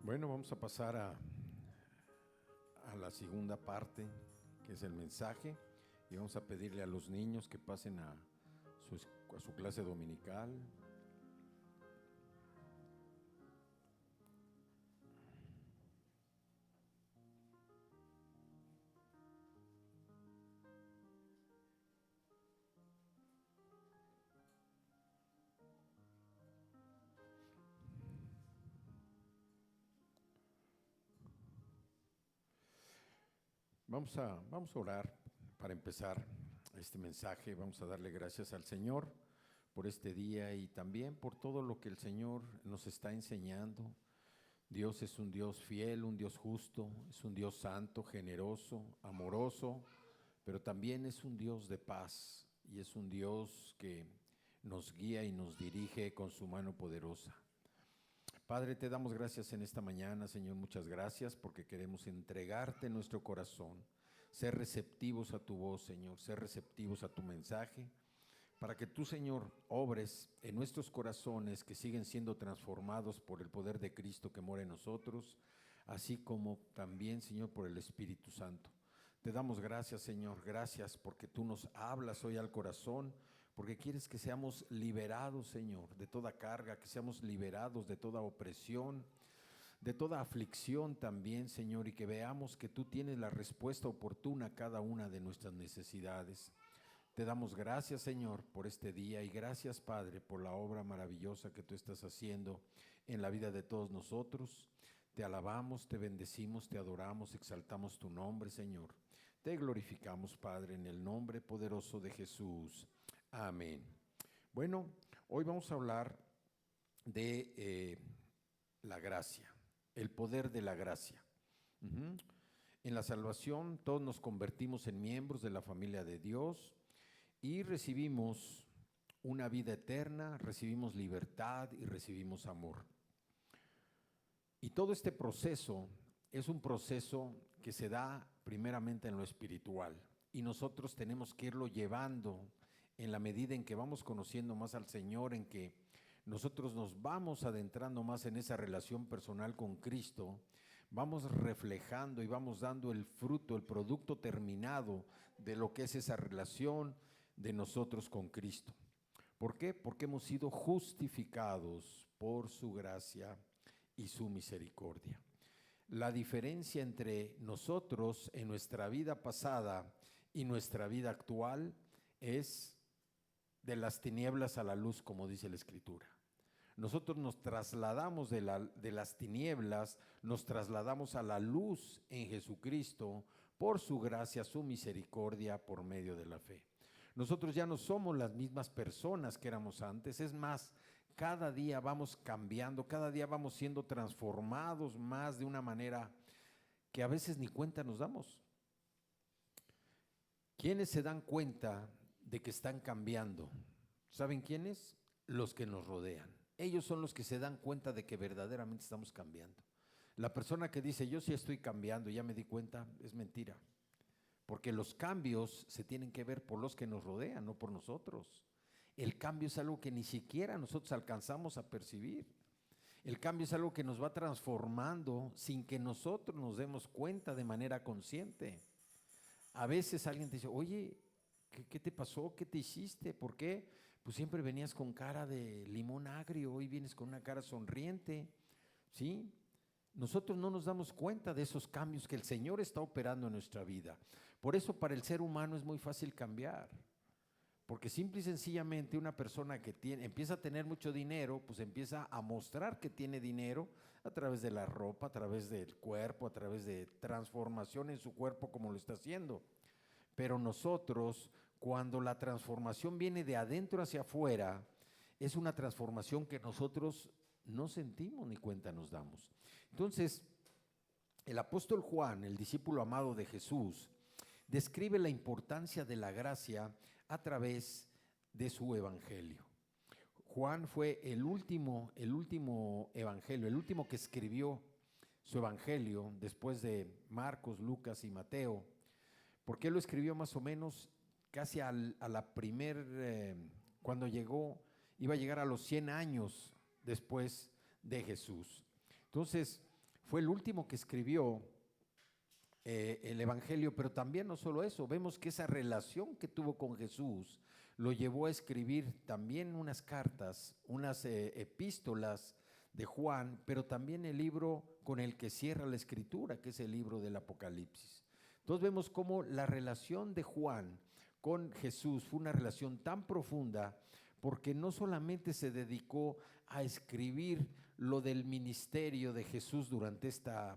Bueno, vamos a pasar a la segunda parte, que es el mensaje, y vamos a pedirle a los niños que pasen a su clase dominical. Vamos a orar para empezar este mensaje. Vamos a darle gracias al Señor por este día y también por todo lo que el Señor nos está enseñando. Dios es un Dios fiel, un Dios justo, es un Dios santo, generoso, amoroso, pero también es un Dios de paz y es un Dios que nos guía y nos dirige con su mano poderosa. Padre, te damos gracias en esta mañana, Señor, muchas gracias porque queremos entregarte nuestro corazón, ser receptivos a tu voz, Señor, ser receptivos a tu mensaje, para que tú, Señor, obres en nuestros corazones que siguen siendo transformados por el poder de Cristo que mora en nosotros, así como también, Señor, por el Espíritu Santo. Te damos gracias, Señor, gracias porque tú nos hablas hoy al corazón, porque quieres que seamos liberados, Señor, de toda carga, que seamos liberados de toda opresión, de toda aflicción también, Señor, y que veamos que tú tienes la respuesta oportuna a cada una de nuestras necesidades. Te damos gracias, Señor, por este día y gracias, Padre, por la obra maravillosa que tú estás haciendo en la vida de todos nosotros. Te alabamos, te bendecimos, te adoramos, exaltamos tu nombre, Señor. Te glorificamos, Padre, en el nombre poderoso de Jesús. Amén. Bueno, hoy vamos a hablar de la gracia, el poder de la gracia. En la salvación todos nos convertimos en miembros de la familia de Dios y recibimos una vida eterna, recibimos libertad y recibimos amor. Y todo este proceso es un proceso que se da primeramente en lo espiritual y nosotros tenemos que irlo llevando en la medida en que vamos conociendo más al Señor, en que nosotros nos vamos adentrando más en esa relación personal con Cristo, vamos reflejando y vamos dando el fruto, el producto terminado de lo que es esa relación de nosotros con Cristo. ¿Por qué? Porque hemos sido justificados por su gracia y su misericordia. La diferencia entre nosotros en nuestra vida pasada y nuestra vida actual es de las tinieblas a la luz, como dice la Escritura. Nosotros nos trasladamos de las tinieblas, nos trasladamos a la luz en Jesucristo por su gracia, su misericordia, por medio de la fe. Nosotros ya no somos las mismas personas que éramos antes, es más, cada día vamos cambiando, cada día vamos siendo transformados más de una manera que a veces ni cuenta nos damos. ¿Quiénes se dan cuenta de que están cambiando? ¿Saben quiénes? Los que nos rodean. Ellos son los que se dan cuenta de que verdaderamente estamos cambiando. La persona que dice, yo sí estoy cambiando, ya me di cuenta, es mentira. Porque los cambios se tienen que ver por los que nos rodean, no por nosotros. El cambio es algo que ni siquiera nosotros alcanzamos a percibir. El cambio es algo que nos va transformando sin que nosotros nos demos cuenta de manera consciente. A veces alguien te dice, oye, ¿qué te pasó? ¿Qué te hiciste? ¿Por qué? Pues siempre venías con cara de limón agrio, hoy vienes con una cara sonriente, ¿sí? Nosotros no nos damos cuenta de esos cambios que el Señor está operando en nuestra vida. Por eso para el ser humano es muy fácil cambiar. Porque simple y sencillamente una persona que empieza a tener mucho dinero, pues empieza a mostrar que tiene dinero a través de la ropa, a través del cuerpo, a través de transformación en su cuerpo como lo está haciendo. Pero nosotros, cuando la transformación viene de adentro hacia afuera, es una transformación que nosotros no sentimos ni cuenta nos damos. Entonces, el apóstol Juan, el discípulo amado de Jesús, describe la importancia de la gracia a través de su evangelio. Juan fue el último evangelio, el último que escribió su evangelio después de Marcos, Lucas y Mateo, porque él lo escribió más o menos casi a la cuando iba a llegar a los 100 años después de Jesús. Entonces, fue el último que escribió el Evangelio, pero también no solo eso, vemos que esa relación que tuvo con Jesús lo llevó a escribir también unas cartas, unas epístolas de Juan, pero también el libro con el que cierra la Escritura, que es el libro del Apocalipsis. Entonces vemos cómo la relación de Juan con Jesús fue una relación tan profunda, porque no solamente se dedicó a escribir lo del ministerio de Jesús durante esta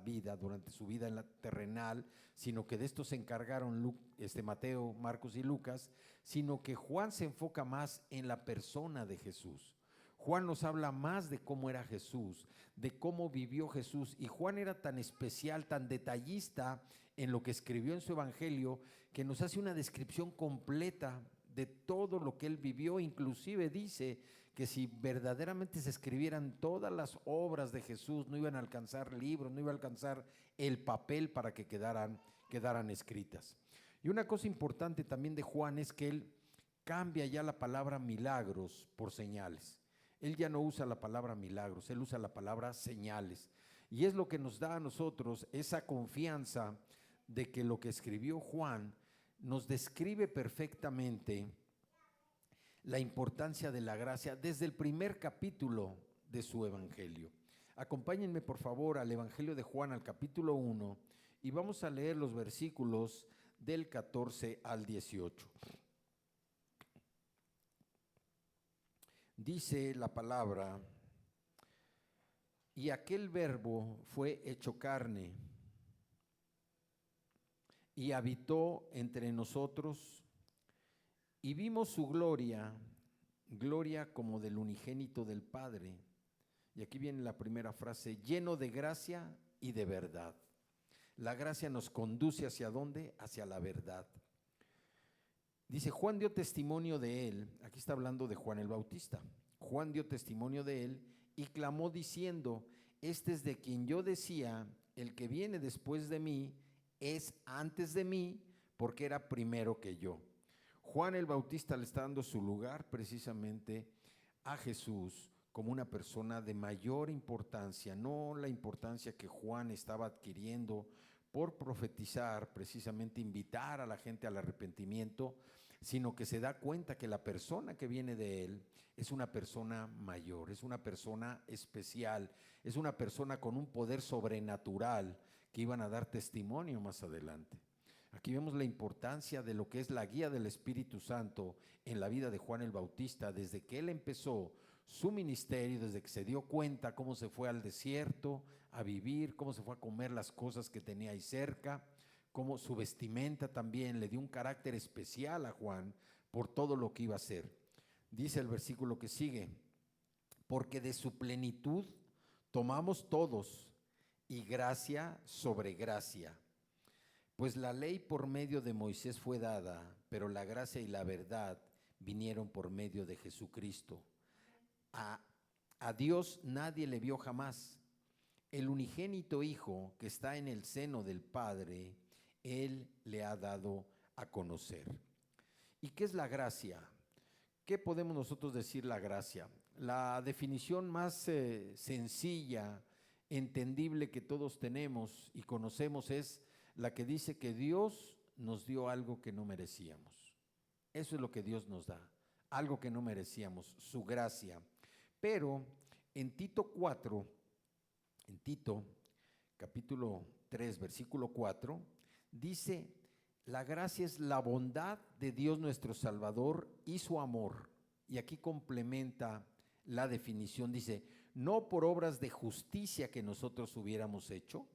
vida, durante su vida en la terrenal, sino que de esto se encargaron Mateo, Marcos y Lucas, sino que Juan se enfoca más en la persona de Jesús. Juan nos habla más de cómo era Jesús, de cómo vivió Jesús, y Juan era tan especial, tan detallista en lo que escribió en su evangelio, que nos hace una descripción completa de todo lo que él vivió. Inclusive dice que si verdaderamente se escribieran todas las obras de Jesús, no iban a alcanzar libros, no iba a alcanzar el papel para que quedaran escritas. Y una cosa importante también de Juan es que él cambia ya la palabra milagros por señales. Él ya no usa la palabra milagros, él usa la palabra señales. Y es lo que nos da a nosotros esa confianza de que lo que escribió Juan nos describe perfectamente la importancia de la gracia desde el primer capítulo de su evangelio. Acompáñenme por favor al Evangelio de Juan, al capítulo 1, y vamos a leer los versículos del 14 al 18. Dice la palabra: y aquel verbo fue hecho carne y habitó entre nosotros, y vimos su gloria, gloria como del unigénito del Padre. Y aquí viene la primera frase: lleno de gracia y de verdad. La gracia nos conduce ¿hacia dónde? Hacia la verdad. Dice, Juan dio testimonio de él. Aquí está hablando de Juan el Bautista. Juan dio testimonio de él y clamó diciendo: este es de quien yo decía, el que viene después de mí es antes de mí, porque era primero que yo. Juan el Bautista le está dando su lugar precisamente a Jesús como una persona de mayor importancia, no la importancia que Juan estaba adquiriendo por profetizar, precisamente invitar a la gente al arrepentimiento, sino que se da cuenta que la persona que viene de él es una persona mayor, es una persona especial, es una persona con un poder sobrenatural que iban a dar testimonio más adelante. Aquí vemos la importancia de lo que es la guía del Espíritu Santo en la vida de Juan el Bautista, desde que él empezó su ministerio, desde que se dio cuenta cómo se fue al desierto a vivir, cómo se fue a comer las cosas que tenía ahí cerca, cómo su vestimenta también le dio un carácter especial a Juan por todo lo que iba a hacer. Dice el versículo que sigue: porque de su plenitud tomamos todos, y gracia sobre gracia. Pues la ley por medio de Moisés fue dada, pero la gracia y la verdad vinieron por medio de Jesucristo. A Dios nadie le vio jamás. El unigénito Hijo que está en el seno del Padre, Él le ha dado a conocer. ¿Y qué es la gracia? ¿Qué podemos nosotros decir la gracia? La definición más sencilla, entendible que todos tenemos y conocemos es la que dice que Dios nos dio algo que no merecíamos. Eso es lo que Dios nos da, algo que no merecíamos, su gracia. Pero en Tito 4, en Tito capítulo 3, versículo 4, dice: la gracia es la bondad de Dios nuestro Salvador y su amor. Y aquí complementa la definición, dice: no por obras de justicia que nosotros hubiéramos hecho,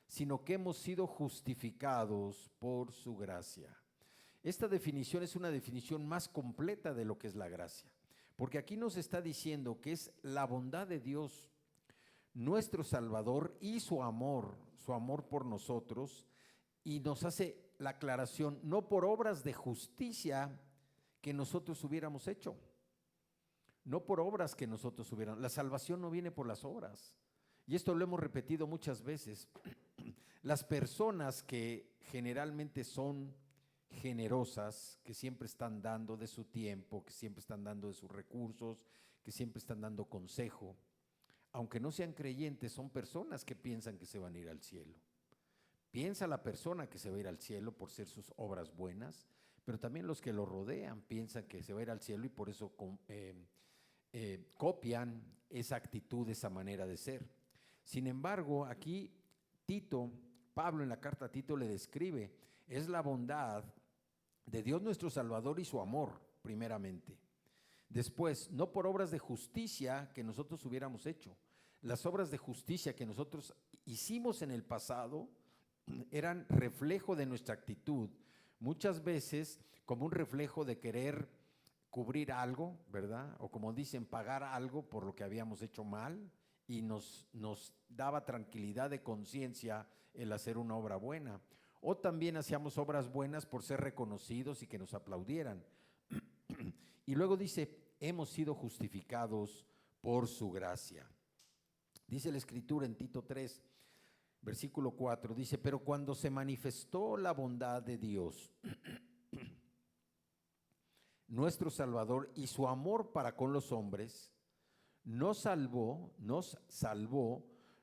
sino que hemos sido justificados por su gracia. Esta definición es una definición más completa de lo que es la gracia, porque aquí nos está diciendo que es la bondad de Dios, nuestro Salvador, y su amor por nosotros, y nos hace la aclaración: no por obras de justicia que nosotros hubiéramos hecho, no por obras que nosotros hubiéramos. La salvación no viene por las obras, y esto lo hemos repetido muchas veces. Las personas que generalmente son generosas, que siempre están dando de su tiempo, que siempre están dando de sus recursos, que siempre están dando consejo, aunque no sean creyentes, son personas que piensan que se van a ir al cielo. Piensa la persona que se va a ir al cielo por ser sus obras buenas, pero también los que lo rodean piensan que se va a ir al cielo y por eso copian esa actitud, esa manera de ser. Sin embargo, aquí Pablo en la carta a Tito le describe, es la bondad de Dios nuestro Salvador y su amor, primeramente. Después, no por obras de justicia que nosotros hubiéramos hecho. Las obras de justicia que nosotros hicimos en el pasado eran reflejo de nuestra actitud, muchas veces como un reflejo de querer cubrir algo, ¿verdad? O como dicen, pagar algo por lo que habíamos hecho mal, y nos daba tranquilidad de conciencia el hacer una obra buena. O también hacíamos obras buenas por ser reconocidos y que nos aplaudieran. Y luego dice, hemos sido justificados por su gracia. Dice la Escritura en Tito 3, versículo 4, dice, pero cuando se manifestó la bondad de Dios, nuestro Salvador, y su amor para con los hombres, nos salvó,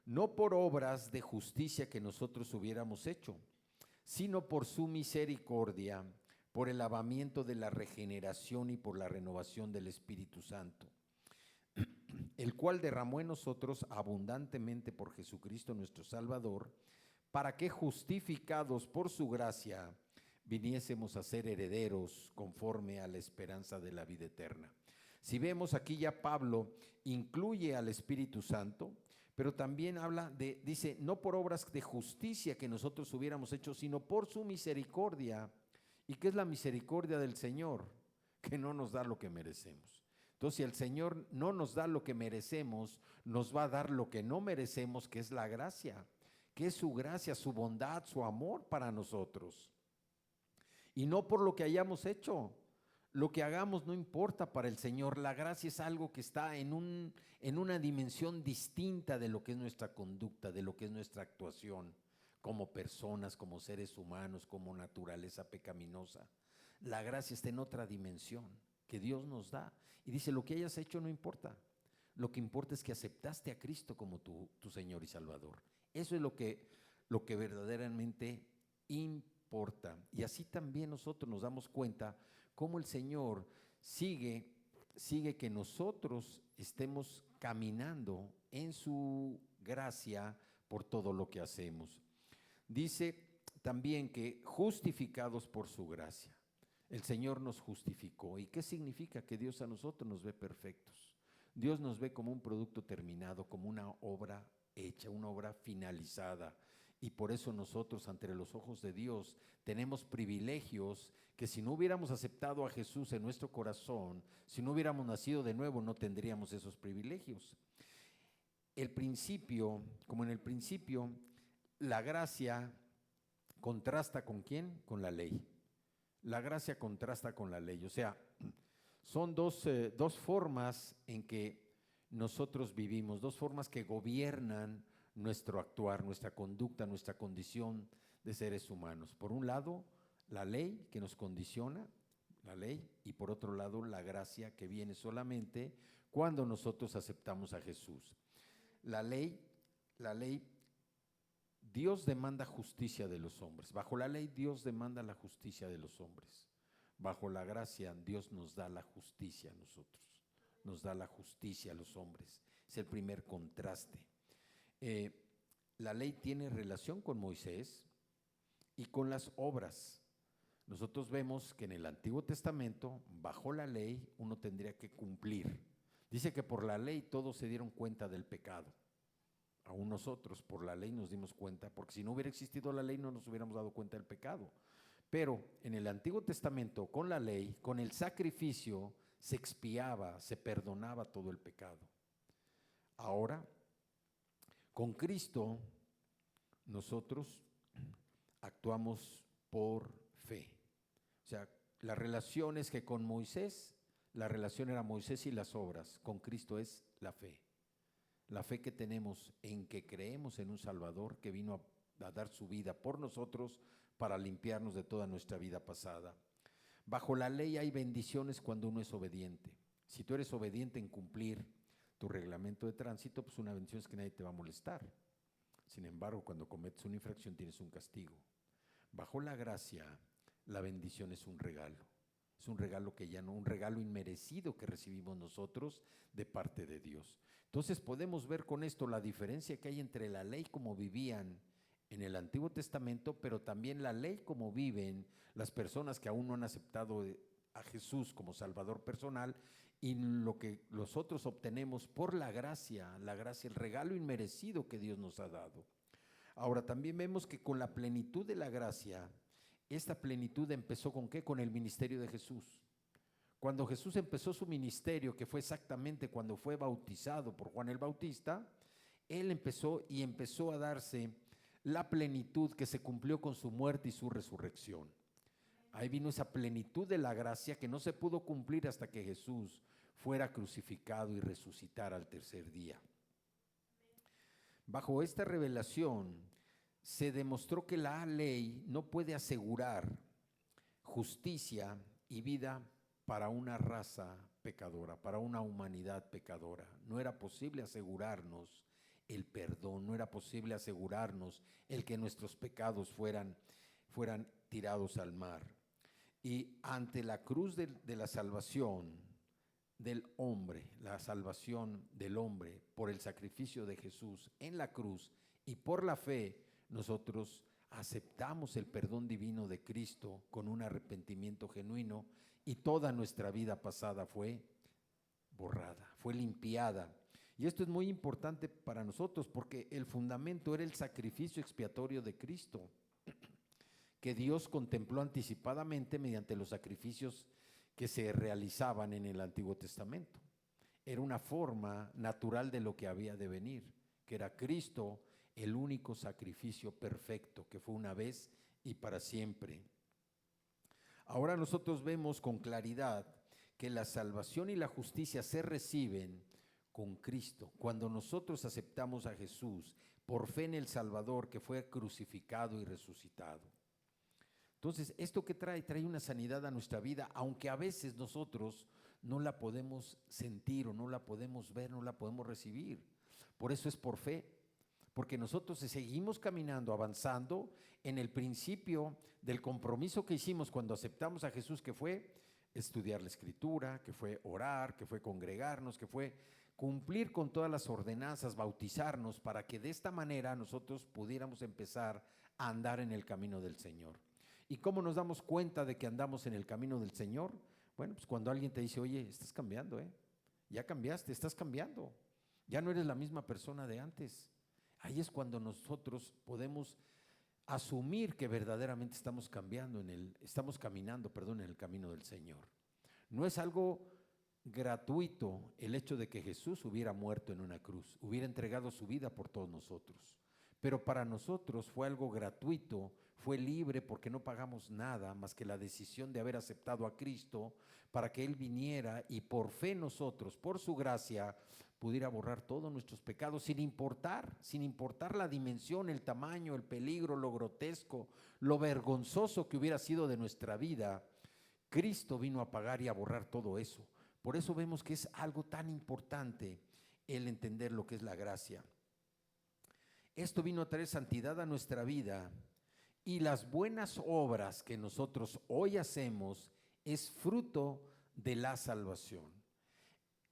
no por obras de justicia que nosotros hubiéramos hecho, sino por su misericordia, por el lavamiento de la regeneración y por la renovación del Espíritu Santo, el cual derramó en nosotros abundantemente por Jesucristo nuestro Salvador, para que justificados por su gracia viniésemos a ser herederos conforme a la esperanza de la vida eterna. Si vemos aquí ya Pablo incluye al Espíritu Santo, pero también dice, no por obras de justicia que nosotros hubiéramos hecho, sino por su misericordia. ¿Y qué es la misericordia del Señor? Que no nos da lo que merecemos. Entonces, si el Señor no nos da lo que merecemos, nos va a dar lo que no merecemos, que es la gracia, que es su gracia, su bondad, su amor para nosotros. Y no por lo que hayamos hecho. Lo que hagamos no importa para el Señor. La gracia es algo que está en una dimensión distinta de lo que es nuestra conducta, de lo que es nuestra actuación como personas, como seres humanos, como naturaleza pecaminosa. La gracia está en otra dimensión que Dios nos da. Y dice, lo que hayas hecho no importa. Lo que importa es que aceptaste a Cristo como tu Señor y Salvador. Eso es lo que verdaderamente importa. Y así también nosotros nos damos cuenta cómo el Señor sigue que nosotros estemos caminando en su gracia por todo lo que hacemos. Dice también que justificados por su gracia. El Señor nos justificó. ¿Y qué significa? Que Dios a nosotros nos ve perfectos. Dios nos ve como un producto terminado, como una obra hecha, una obra finalizada. Y por eso nosotros ante los ojos de Dios tenemos privilegios que si no hubiéramos aceptado a Jesús en nuestro corazón, si no hubiéramos nacido de nuevo, no tendríamos esos privilegios. Como en el principio, la gracia contrasta ¿con quién? Con la ley. La gracia contrasta con la ley. O sea, son dos formas en que nosotros vivimos, dos formas que gobiernan nuestro actuar, nuestra conducta, nuestra condición de seres humanos. Por un lado, la ley que nos condiciona, la ley, y por otro lado, la gracia que viene solamente cuando nosotros aceptamos a Jesús. La ley, Dios demanda justicia de los hombres. Bajo la ley, Dios demanda la justicia de los hombres. Bajo la gracia, Dios nos da la justicia a nosotros. Nos da la justicia a los hombres. Es el primer contraste. La ley tiene relación con Moisés y con las obras. Nosotros vemos que en el Antiguo Testamento, bajo la ley, uno tendría que cumplir. Dice que por la ley todos se dieron cuenta del pecado. Aún nosotros por la ley nos dimos cuenta, porque si no hubiera existido la ley no nos hubiéramos dado cuenta del pecado. Pero en el Antiguo Testamento, con la ley, con el sacrificio, se expiaba, se perdonaba todo el pecado. Ahora, con Cristo, nosotros actuamos por fe. O sea, la relación es que con Moisés, la relación era Moisés y las obras. Con Cristo es la fe. La fe que tenemos en que creemos en un Salvador que vino a dar su vida por nosotros para limpiarnos de toda nuestra vida pasada. Bajo la ley hay bendiciones cuando uno es obediente. Si tú eres obediente en cumplir tu reglamento de tránsito, pues una bendición es que nadie te va a molestar. Sin embargo, cuando cometes una infracción tienes un castigo. Bajo la gracia, la bendición es un regalo. Es un regalo que ya no, un regalo inmerecido que recibimos nosotros de parte de Dios. Entonces podemos ver con esto la diferencia que hay entre la ley como vivían en el Antiguo Testamento, pero también la ley como viven las personas que aún no han aceptado a Jesús como Salvador personal, y lo que nosotros obtenemos por la gracia, el regalo inmerecido que Dios nos ha dado. Ahora también vemos que con la plenitud de la gracia, esta plenitud empezó ¿con qué? Con el ministerio de Jesús. Cuando Jesús empezó su ministerio, que fue exactamente cuando fue bautizado por Juan el Bautista, él empezó a darse la plenitud que se cumplió con su muerte y su resurrección. Ahí vino esa plenitud de la gracia que no se pudo cumplir hasta que Jesús fuera crucificado y resucitara al tercer día. Bajo esta revelación se demostró que la ley no puede asegurar justicia y vida para una raza pecadora, para una humanidad pecadora. No era posible asegurarnos el perdón, no era posible asegurarnos el que nuestros pecados fueran tirados al mar. Y ante la cruz de la salvación del hombre, la salvación del hombre por el sacrificio de Jesús en la cruz y por la fe, nosotros aceptamos el perdón divino de Cristo con un arrepentimiento genuino y toda nuestra vida pasada fue borrada, fue limpiada. Y esto es muy importante para nosotros porque el fundamento era el sacrificio expiatorio de Cristo, que Dios contempló anticipadamente mediante los sacrificios que se realizaban en el Antiguo Testamento. Era una forma natural de lo que había de venir, que era Cristo, el único sacrificio perfecto, que fue una vez y para siempre. Ahora nosotros vemos con claridad que la salvación y la justicia se reciben con Cristo. Cuando nosotros aceptamos a Jesús por fe en el Salvador que fue crucificado y resucitado. Entonces, ¿esto qué trae? Trae una sanidad a nuestra vida, aunque a veces nosotros no la podemos sentir o no la podemos ver, no la podemos recibir. Por eso es por fe, porque nosotros seguimos caminando, avanzando en el principio del compromiso que hicimos cuando aceptamos a Jesús, que fue estudiar la Escritura, que fue orar, que fue congregarnos, que fue cumplir con todas las ordenanzas, bautizarnos, para que de esta manera nosotros pudiéramos empezar a andar en el camino del Señor. ¿Y cómo nos damos cuenta de que andamos en el camino del Señor? Bueno, pues cuando alguien te dice, oye, estás cambiando, ya cambiaste, estás cambiando, ya no eres la misma persona de antes. Ahí es cuando nosotros podemos asumir que verdaderamente estamos caminando en el camino del Señor. No es algo gratuito el hecho de que Jesús hubiera muerto en una cruz, hubiera entregado su vida por todos nosotros. Pero para nosotros fue algo gratuito, fue libre porque no pagamos nada más que la decisión de haber aceptado a Cristo para que Él viniera y por fe nosotros, por su gracia, pudiera borrar todos nuestros pecados sin importar la dimensión, el tamaño, el peligro, lo grotesco, lo vergonzoso que hubiera sido de nuestra vida. Cristo vino a pagar y a borrar todo eso. Por eso vemos que es algo tan importante el entender lo que es la gracia. Esto vino a traer santidad a nuestra vida y las buenas obras que nosotros hoy hacemos es fruto de la salvación.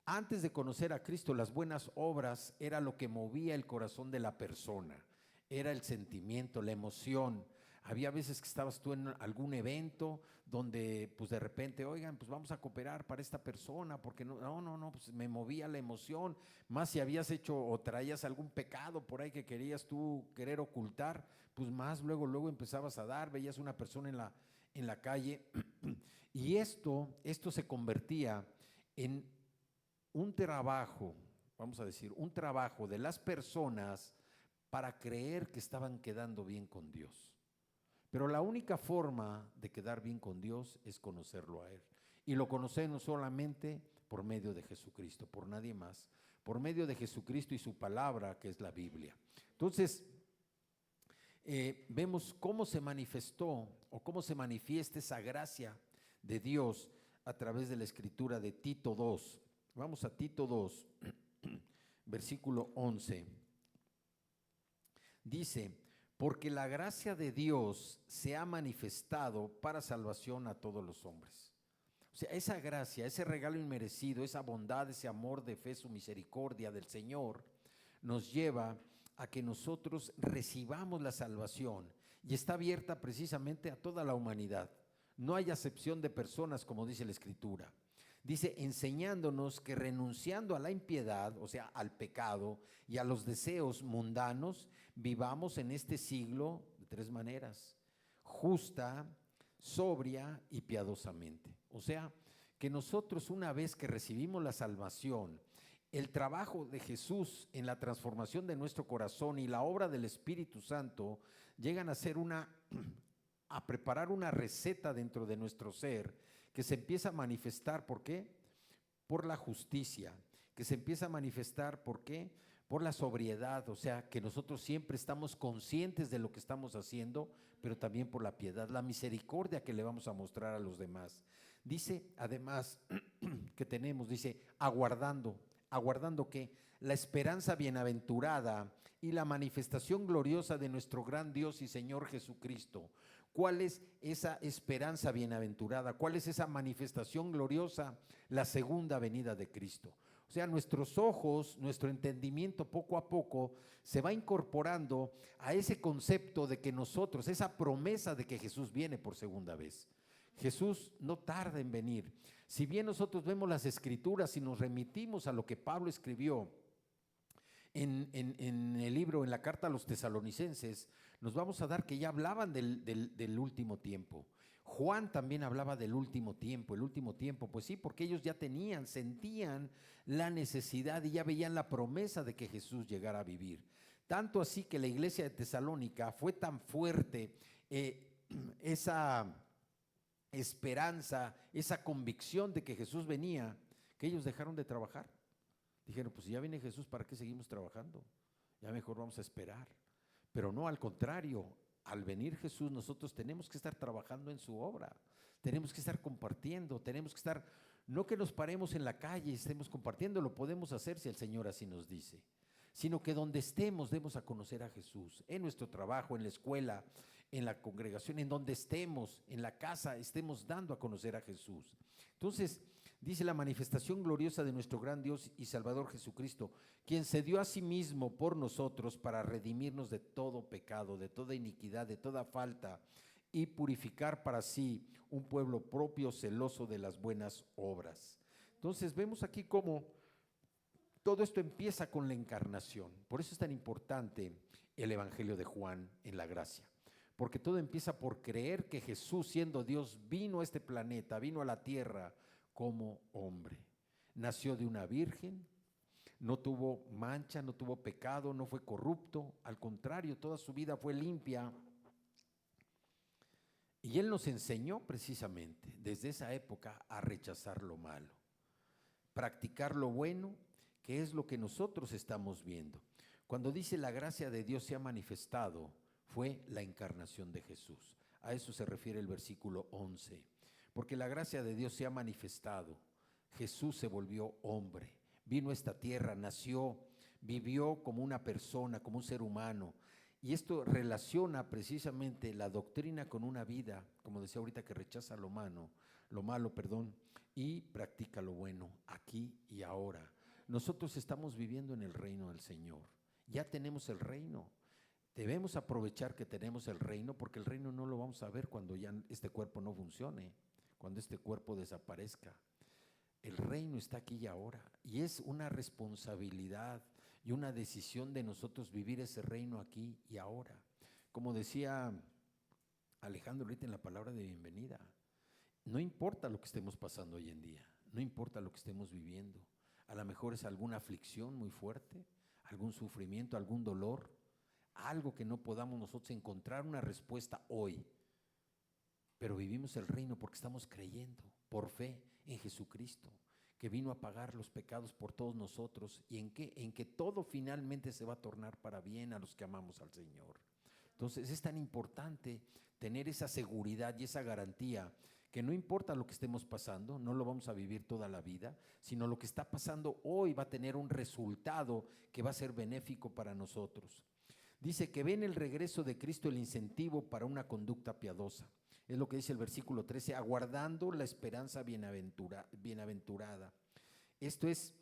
Antes de conocer a Cristo, las buenas obras era lo que movía el corazón de la persona, era el sentimiento, la emoción. Había veces que estabas tú en algún evento donde pues de repente, oigan, pues vamos a cooperar para esta persona, porque no, pues me movía la emoción, más si habías hecho o traías algún pecado por ahí que querías tú querer ocultar, pues más luego empezabas a dar, veías una persona en la calle y esto se convertía en un trabajo, vamos a decir, un trabajo de las personas para creer que estaban quedando bien con Dios. Pero la única forma de quedar bien con Dios es conocerlo a Él. Y lo conocemos solamente por medio de Jesucristo, por nadie más. Por medio de Jesucristo y su palabra, que es la Biblia. Entonces, vemos cómo se manifestó o cómo se manifiesta esa gracia de Dios a través de la escritura de Tito 2. Vamos a Tito 2. versículo 11. Dice, porque la gracia de Dios se ha manifestado para salvación a todos los hombres. O sea, esa gracia, ese regalo inmerecido, esa bondad, ese amor de fe, su misericordia del Señor, nos lleva a que nosotros recibamos la salvación y está abierta precisamente a toda la humanidad. No hay acepción de personas, como dice la Escritura. Dice, enseñándonos que renunciando a la impiedad, o sea, al pecado y a los deseos mundanos, vivamos en este siglo de tres maneras: justa, sobria y piadosamente. O sea, que nosotros, una vez que recibimos la salvación, el trabajo de Jesús en la transformación de nuestro corazón y la obra del Espíritu Santo llegan a ser a preparar una receta dentro de nuestro ser que se empieza a manifestar. ¿Por qué? Por la justicia, que se empieza a manifestar. ¿Por qué? Por la sobriedad, o sea, que nosotros siempre estamos conscientes de lo que estamos haciendo, pero también por la piedad, la misericordia que le vamos a mostrar a los demás. Dice, además, que tenemos, dice, aguardando ¿qué? La esperanza bienaventurada y la manifestación gloriosa de nuestro gran Dios y Señor Jesucristo. ¿Cuál es esa esperanza bienaventurada? ¿Cuál es esa manifestación gloriosa? La segunda venida de Cristo. O sea, nuestros ojos, nuestro entendimiento poco a poco se va incorporando a ese concepto de que nosotros, esa promesa de que Jesús viene por segunda vez. Jesús no tarda en venir. Si bien nosotros vemos las Escrituras y nos remitimos a lo que Pablo escribió en el libro, en la carta a los tesalonicenses, nos vamos a dar que ya hablaban del último tiempo. Juan también hablaba del último tiempo, el último tiempo, pues sí, porque ellos ya sentían la necesidad y ya veían la promesa de que Jesús llegara a vivir. Tanto así que la iglesia de Tesalónica fue tan fuerte esa esperanza, esa convicción de que Jesús venía, que ellos dejaron de trabajar. Dijeron, pues si ya viene Jesús, ¿para qué seguimos trabajando? Ya mejor vamos a esperar. Pero no, al contrario, al venir Jesús nosotros tenemos que estar trabajando en su obra, tenemos que estar compartiendo, tenemos que estar, no que nos paremos en la calle y estemos compartiendo, lo podemos hacer si el Señor así nos dice, sino que donde estemos demos a conocer a Jesús, en nuestro trabajo, en la escuela, en la congregación, en donde estemos, en la casa, estemos dando a conocer a Jesús. Entonces, dice la manifestación gloriosa de nuestro gran Dios y Salvador Jesucristo, quien se dio a sí mismo por nosotros para redimirnos de todo pecado, de toda iniquidad, de toda falta, y purificar para sí un pueblo propio, celoso de las buenas obras. Entonces vemos aquí cómo todo esto empieza con la encarnación. Por eso es tan importante el Evangelio de Juan en la gracia, porque todo empieza por creer que Jesús, siendo Dios, vino a este planeta, vino a la tierra como hombre. Nació de una virgen, no tuvo mancha, no tuvo pecado, no fue corrupto, al contrario, toda su vida fue limpia. Y Él nos enseñó precisamente desde esa época a rechazar lo malo, practicar lo bueno, que es lo que nosotros estamos viendo. Cuando dice la gracia de Dios se ha manifestado, fue la encarnación de Jesús. A eso se refiere el versículo 11. Porque la gracia de Dios se ha manifestado. Jesús se volvió hombre, vino a esta tierra, nació, vivió como una persona, como un ser humano. Y esto relaciona precisamente la doctrina con una vida, como decía ahorita, que rechaza lo malo, y practica lo bueno aquí y ahora. Nosotros estamos viviendo en el reino del Señor. Ya tenemos el reino. Debemos aprovechar que tenemos el reino, porque el reino no lo vamos a ver cuando ya este cuerpo no funcione, cuando este cuerpo desaparezca. El reino está aquí y ahora, y es una responsabilidad y una decisión de nosotros vivir ese reino aquí y ahora. Como decía Alejandro ahorita en la palabra de bienvenida, no importa lo que estemos pasando hoy en día, no importa lo que estemos viviendo, a lo mejor es alguna aflicción muy fuerte, algún sufrimiento, algún dolor, algo que no podamos nosotros encontrar una respuesta hoy, pero vivimos el reino porque estamos creyendo por fe en Jesucristo, que vino a pagar los pecados por todos nosotros, y en que todo finalmente se va a tornar para bien a los que amamos al Señor. Entonces es tan importante tener esa seguridad y esa garantía que no importa lo que estemos pasando, no lo vamos a vivir toda la vida, sino lo que está pasando hoy va a tener un resultado que va a ser benéfico para nosotros. Dice que ve en el regreso de Cristo el incentivo para una conducta piadosa. Es lo que dice el versículo 13, aguardando la esperanza bienaventurada. Esto es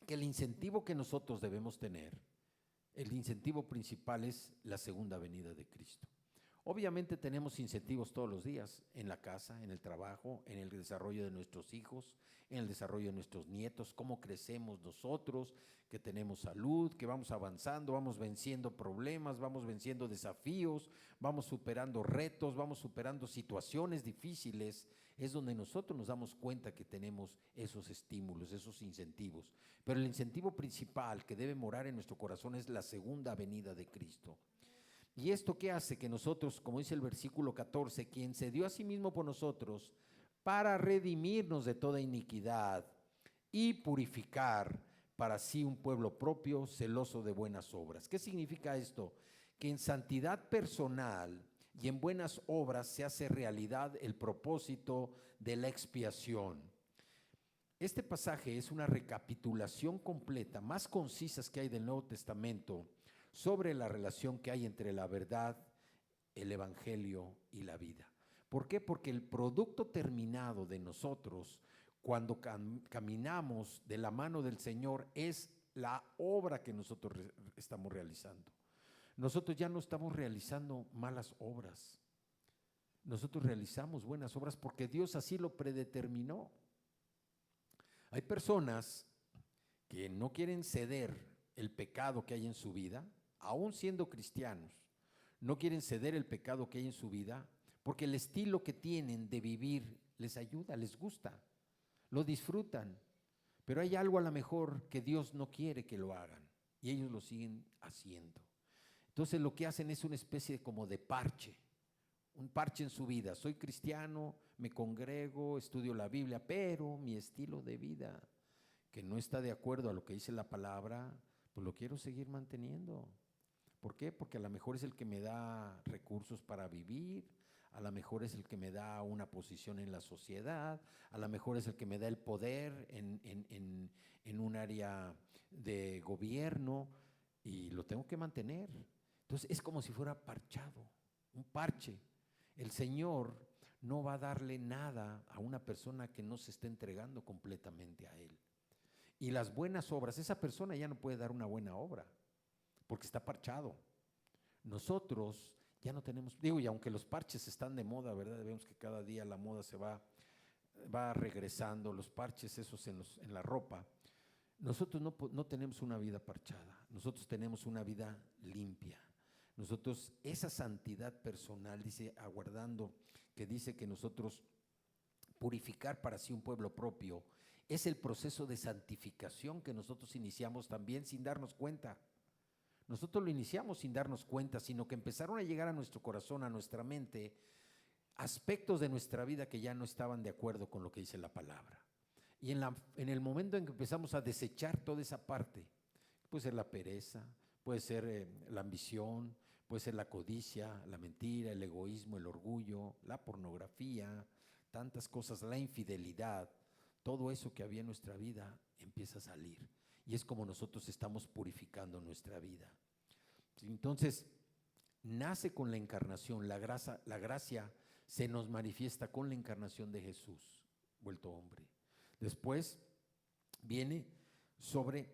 que el incentivo que nosotros debemos tener, el incentivo principal es la segunda venida de Cristo. Obviamente tenemos incentivos todos los días, en la casa, en el trabajo, en el desarrollo de nuestros hijos, en el desarrollo de nuestros nietos, cómo crecemos nosotros, que tenemos salud, que vamos avanzando, vamos venciendo problemas, vamos venciendo desafíos, vamos superando retos, vamos superando situaciones difíciles. Es donde nosotros nos damos cuenta que tenemos esos estímulos, esos incentivos. Pero el incentivo principal que debe morar en nuestro corazón es la segunda venida de Cristo. ¿Y esto qué hace? Que nosotros, como dice el versículo 14, quien se dio a sí mismo por nosotros para redimirnos de toda iniquidad y purificar para sí un pueblo propio, celoso de buenas obras. ¿Qué significa esto? Que en santidad personal y en buenas obras se hace realidad el propósito de la expiación. Este pasaje es una recapitulación completa, más concisas que hay del Nuevo Testamento, sobre la relación que hay entre la verdad, el evangelio y la vida. ¿Por qué? Porque el producto terminado de nosotros, cuando caminamos de la mano del Señor, es la obra que nosotros estamos realizando. Nosotros ya no estamos realizando malas obras. Nosotros realizamos buenas obras porque Dios así lo predeterminó. Hay personas que no quieren ceder el pecado que hay en su vida, aún siendo cristianos, no quieren ceder el pecado que hay en su vida, porque el estilo que tienen de vivir les ayuda, les gusta, lo disfrutan, pero hay algo a lo mejor que Dios no quiere que lo hagan y ellos lo siguen haciendo. Entonces lo que hacen es una especie como de parche, un parche en su vida. Soy cristiano, me congrego, estudio la Biblia, pero mi estilo de vida, que no está de acuerdo a lo que dice la palabra, pues lo quiero seguir manteniendo. ¿Por qué? Porque a lo mejor es el que me da recursos para vivir, a lo mejor es el que me da una posición en la sociedad, a lo mejor es el que me da el poder en un área de gobierno y lo tengo que mantener. Entonces es como si fuera parchado, un parche. El Señor no va a darle nada a una persona que no se esté entregando completamente a Él. Y las buenas obras, esa persona ya no puede dar una buena obra, porque está parchado. Nosotros ya no tenemos, digo, y aunque los parches están de moda, ¿verdad? Vemos que cada día la moda se va regresando, los parches esos en la ropa. Nosotros no tenemos una vida parchada, nosotros tenemos una vida limpia. Nosotros, esa santidad personal, dice, aguardando, que dice que nosotros purificar para sí un pueblo propio, es el proceso de santificación que nosotros iniciamos también sin darnos cuenta. Nosotros lo iniciamos sin darnos cuenta, sino que empezaron a llegar a nuestro corazón, a nuestra mente, aspectos de nuestra vida que ya no estaban de acuerdo con lo que dice la palabra. Y en el momento en que empezamos a desechar toda esa parte, puede ser la pereza, puede ser la ambición, puede ser la codicia, la mentira, el egoísmo, el orgullo, la pornografía, tantas cosas, la infidelidad, todo eso que había en nuestra vida empieza a salir. Y es como nosotros estamos purificando nuestra vida. Entonces, nace con la encarnación, la gracia se nos manifiesta con la encarnación de Jesús, vuelto hombre. Después viene sobre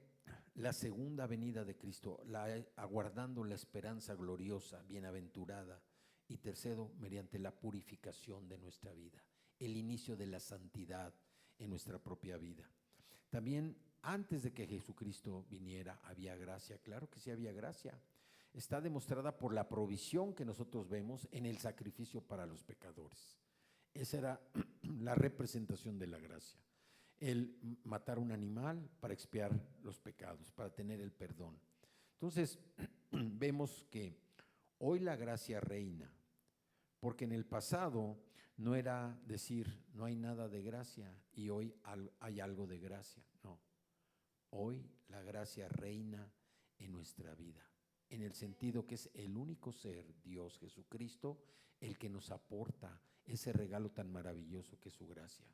la segunda venida de Cristo, aguardando la esperanza gloriosa, bienaventurada. Y tercero, mediante la purificación de nuestra vida, el inicio de la santidad en nuestra propia vida. También antes de que Jesucristo viniera había gracia, claro que sí había gracia. Está demostrada por la provisión que nosotros vemos en el sacrificio para los pecadores. Esa era la representación de la gracia. El matar un animal para expiar los pecados, para tener el perdón. Entonces, vemos que hoy la gracia reina, porque en el pasado no era decir no hay nada de gracia y hoy hay algo de gracia, no. Hoy la gracia reina en nuestra vida, en el sentido que es el único ser, Dios Jesucristo, el que nos aporta, ese regalo tan maravilloso que es su gracia,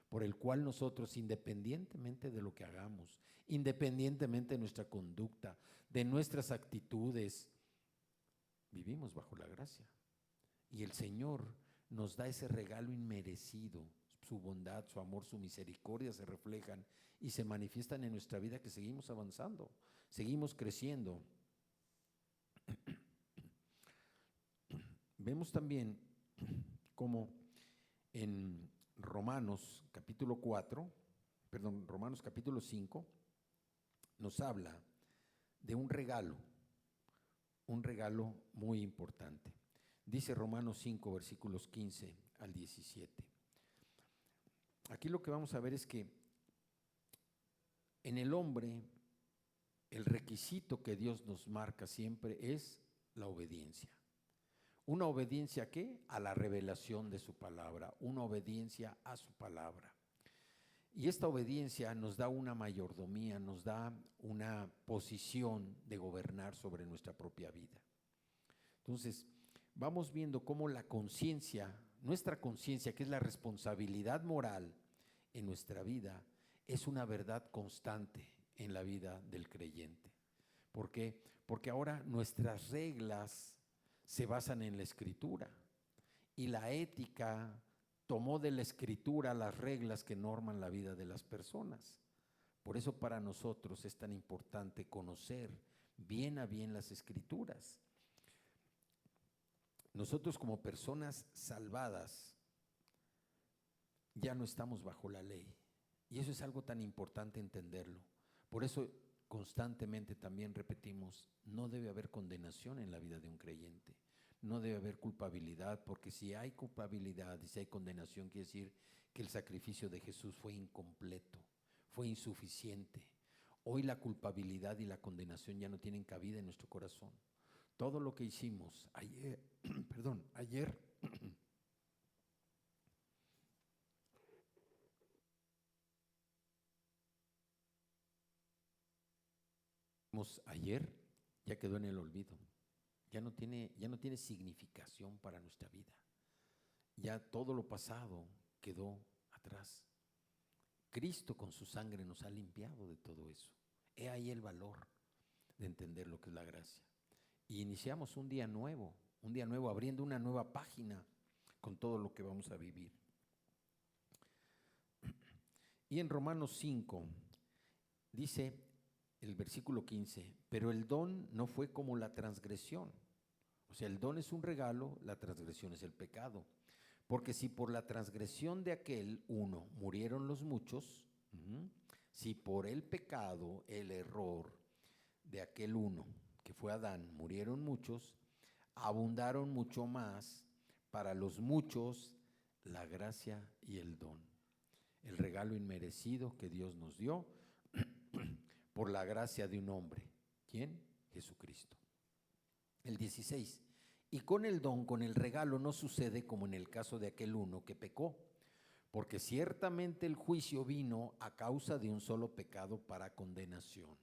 por el cual nosotros, independientemente de lo que hagamos, independientemente de nuestra conducta, de nuestras actitudes, vivimos bajo la gracia. Y el Señor nos da ese regalo inmerecido. Su bondad, su amor, su misericordia se reflejan y se manifiestan en nuestra vida, que seguimos avanzando, seguimos creciendo. Vemos también como en Romanos capítulo 5, nos habla de un regalo muy importante. Dice Romanos 5, versículos 15 al 17. Aquí lo que vamos a ver es que en el hombre el requisito que Dios nos marca siempre es la obediencia. ¿Una obediencia a qué? A la revelación de su palabra, una obediencia a su palabra. Y esta obediencia nos da una mayordomía, nos da una posición de gobernar sobre nuestra propia vida. Entonces, vamos viendo cómo la conciencia, nuestra conciencia, que es la responsabilidad moral en nuestra vida, es una verdad constante en la vida del creyente. ¿Por qué? Porque ahora nuestras reglas se basan en la Escritura, y la ética tomó de la Escritura las reglas que norman la vida de las personas. Por eso para nosotros es tan importante conocer bien a bien las Escrituras. Nosotros, como personas salvadas, ya no estamos bajo la ley, y eso es algo tan importante entenderlo. Por eso constantemente también repetimos, no debe haber condenación en la vida de un creyente, no debe haber culpabilidad, porque si hay culpabilidad y si hay condenación, quiere decir que el sacrificio de Jesús fue incompleto, fue insuficiente. Hoy la culpabilidad y la condenación ya no tienen cabida en nuestro corazón. Todo lo que hicimos ayer, ayer ya quedó en el olvido, ya no tiene significación para nuestra vida. Ya todo lo pasado quedó atrás. Cristo con su sangre nos ha limpiado de todo eso. He ahí el valor de entender lo que es la gracia. Y iniciamos un día nuevo, abriendo una nueva página con todo lo que vamos a vivir. Y en Romanos 5 dice el versículo 15, pero el don no fue como la transgresión. O sea, el don es un regalo, la transgresión es el pecado. Porque si por la transgresión de aquel uno murieron los muchos, si por el pecado, el error de aquel uno, que fue Adán, murieron muchos, abundaron mucho más para los muchos la gracia y el don. El regalo inmerecido que Dios nos dio por la gracia de un hombre. ¿Quién? Jesucristo. El 16. Y con el don, con el regalo, no sucede como en el caso de aquel uno que pecó, porque ciertamente el juicio vino a causa de un solo pecado para condenación.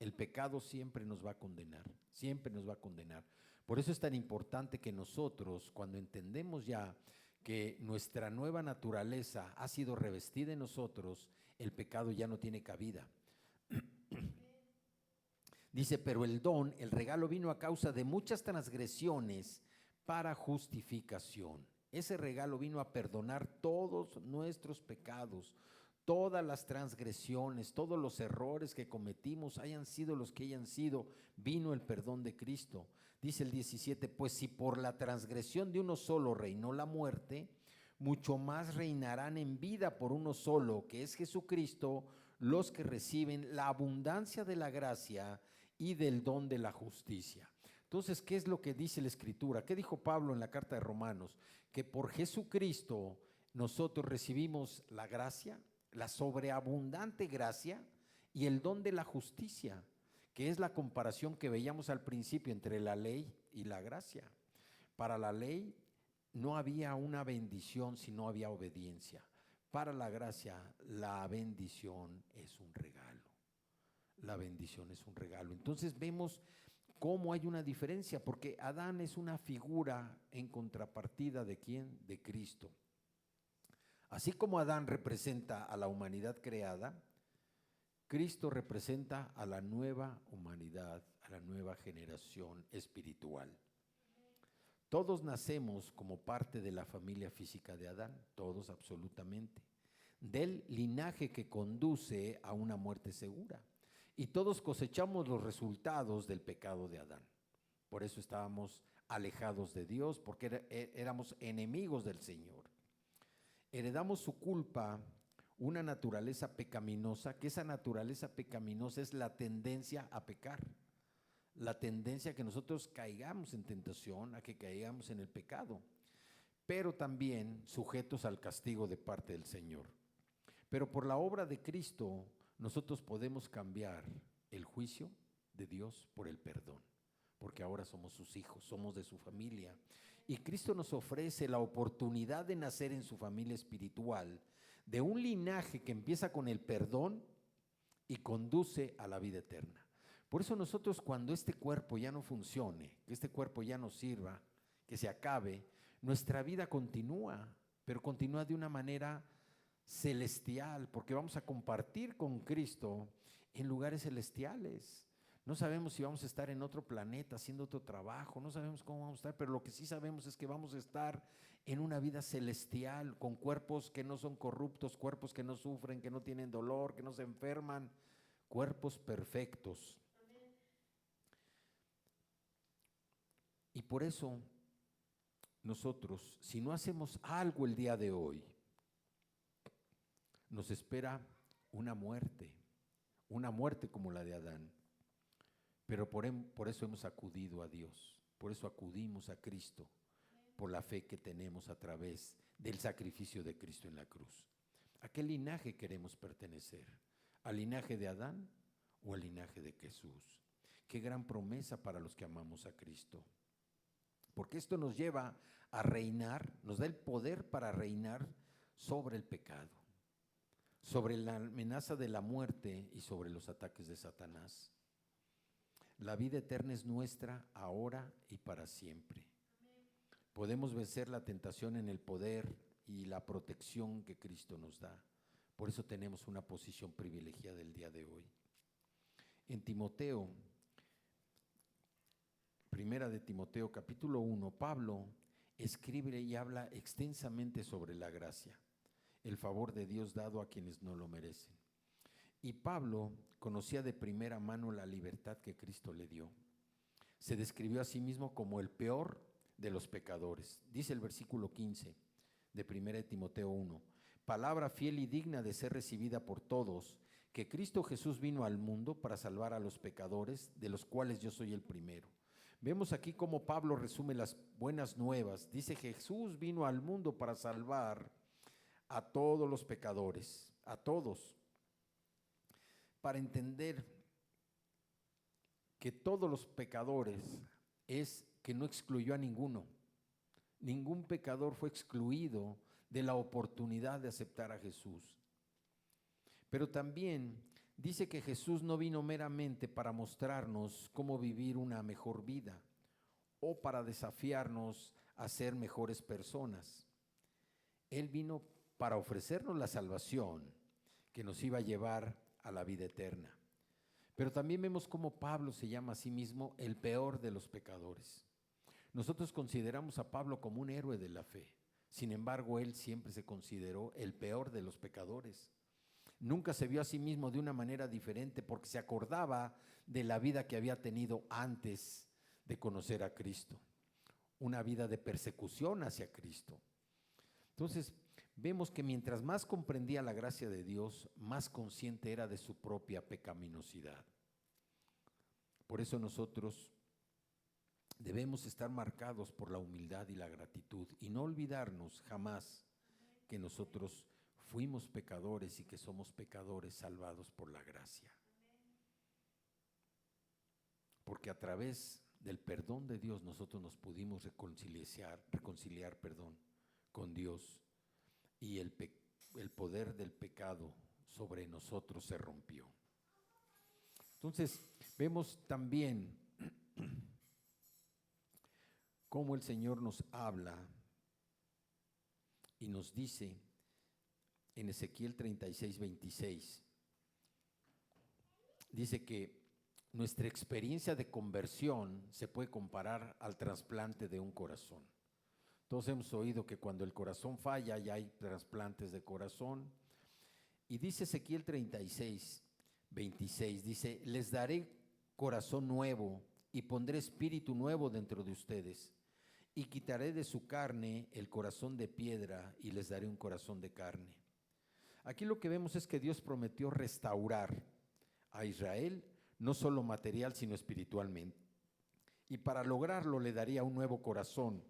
El pecado siempre nos va a condenar, siempre nos va a condenar. Por eso es tan importante que nosotros, cuando entendemos ya que nuestra nueva naturaleza ha sido revestida en nosotros, el pecado ya no tiene cabida. Dice, pero el don, el regalo vino a causa de muchas transgresiones para justificación. Ese regalo vino a perdonar todos nuestros pecados, todas las transgresiones, todos los errores que cometimos, hayan sido los que hayan sido, vino el perdón de Cristo. Dice el 17, pues si por la transgresión de uno solo reinó la muerte, mucho más reinarán en vida por uno solo, que es Jesucristo, los que reciben la abundancia de la gracia y del don de la justicia. Entonces, ¿qué es lo que dice la Escritura? ¿Qué dijo Pablo en la carta de Romanos? Que por Jesucristo nosotros recibimos la gracia, la sobreabundante gracia y el don de la justicia, que es la comparación que veíamos al principio entre la ley y la gracia. Para la ley no había una bendición si no había obediencia. Para la gracia, la bendición es un regalo. La bendición es un regalo. Entonces vemos cómo hay una diferencia, porque Adán es una figura en contrapartida ¿de quién? De Cristo. Así como Adán representa a la humanidad creada, Cristo representa a la nueva humanidad, a la nueva generación espiritual. Todos nacemos como parte de la familia física de Adán, todos absolutamente, del linaje que conduce a una muerte segura. Y todos cosechamos los resultados del pecado de Adán. Por eso estábamos alejados de Dios, porque éramos enemigos del Señor. Heredamos su culpa, una naturaleza pecaminosa, que esa naturaleza pecaminosa es la tendencia a pecar, la tendencia a que nosotros caigamos en tentación, a que caigamos en el pecado, pero también sujetos al castigo de parte del Señor. Pero por la obra de Cristo, nosotros podemos cambiar el juicio de Dios por el perdón, porque ahora somos sus hijos, somos de su familia. Y Cristo nos ofrece la oportunidad de nacer en su familia espiritual, de un linaje que empieza con el perdón y conduce a la vida eterna. Por eso nosotros, cuando este cuerpo ya no funcione, que este cuerpo ya no sirva, que se acabe, nuestra vida continúa, pero continúa de una manera celestial, porque vamos a compartir con Cristo en lugares celestiales. No sabemos si vamos a estar en otro planeta haciendo otro trabajo, no sabemos cómo vamos a estar, pero lo que sí sabemos es que vamos a estar en una vida celestial, con cuerpos que no son corruptos, cuerpos que no sufren, que no tienen dolor, que no se enferman, cuerpos perfectos. Y por eso nosotros, si no hacemos algo el día de hoy, nos espera una muerte como la de Adán. Pero por eso hemos acudido a Dios, por eso acudimos a Cristo, por la fe que tenemos a través del sacrificio de Cristo en la cruz. ¿A qué linaje queremos pertenecer? ¿Al linaje de Adán o al linaje de Jesús? Qué gran promesa para los que amamos a Cristo. Porque esto nos lleva a reinar, nos da el poder para reinar sobre el pecado, sobre la amenaza de la muerte y sobre los ataques de Satanás. La vida eterna es nuestra ahora y para siempre. Podemos vencer la tentación en el poder y la protección que Cristo nos da. Por eso tenemos una posición privilegiada el día de hoy. En Timoteo, primera de Timoteo, capítulo 1, Pablo escribe y habla extensamente sobre la gracia, el favor de Dios dado a quienes no lo merecen. Y Pablo conocía de primera mano la libertad que Cristo le dio. Se describió a sí mismo como el peor de los pecadores. Dice el versículo 15 de 1 Timoteo 1, palabra fiel y digna de ser recibida por todos, que Cristo Jesús vino al mundo para salvar a los pecadores, de los cuales yo soy el primero. Vemos aquí cómo Pablo resume las buenas nuevas. Dice: Jesús vino al mundo para salvar a todos los pecadores, a todos, para entender que todos los pecadores es que no excluyó a ninguno. Ningún pecador fue excluido de la oportunidad de aceptar a Jesús. Pero también dice que Jesús no vino meramente para mostrarnos cómo vivir una mejor vida o para desafiarnos a ser mejores personas. Él vino para ofrecernos la salvación que nos iba a llevar a la vida eterna. Pero también vemos cómo Pablo se llama a sí mismo el peor de los pecadores. Nosotros consideramos a Pablo como un héroe de la fe. Sin embargo, él siempre se consideró el peor de los pecadores. Nunca se vio a sí mismo de una manera diferente porque se acordaba de la vida que había tenido antes de conocer a Cristo. Una vida de persecución hacia Cristo. Entonces, vemos que mientras más comprendía la gracia de Dios, más consciente era de su propia pecaminosidad. Por eso nosotros debemos estar marcados por la humildad y la gratitud y no olvidarnos jamás que nosotros fuimos pecadores y que somos pecadores salvados por la gracia. Porque a través del perdón de Dios nosotros nos pudimos reconciliar con Dios, y el poder del pecado sobre nosotros se rompió. Entonces, vemos también cómo el Señor nos habla y nos dice en Ezequiel 36:26, dice que nuestra experiencia de conversión se puede comparar al trasplante de un corazón. Todos hemos oído que cuando el corazón falla ya hay trasplantes de corazón. Y dice Ezequiel 36:26, dice: les daré corazón nuevo y pondré espíritu nuevo dentro de ustedes, y quitaré de su carne el corazón de piedra y les daré un corazón de carne. Aquí lo que vemos es que Dios prometió restaurar a Israel, no solo material, sino espiritualmente. Y para lograrlo le daría un nuevo corazón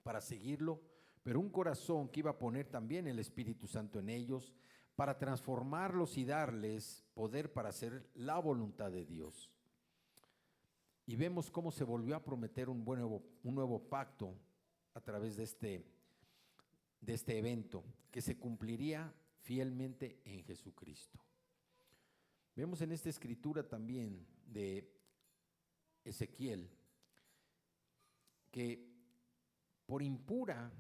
para seguirlo, pero un corazón que iba a poner también el Espíritu Santo en ellos, para transformarlos y darles poder para hacer la voluntad de Dios. Y vemos cómo se volvió a prometer un nuevo pacto a través de este evento, que se cumpliría fielmente en Jesucristo. Vemos en esta escritura también de Ezequiel que por impura,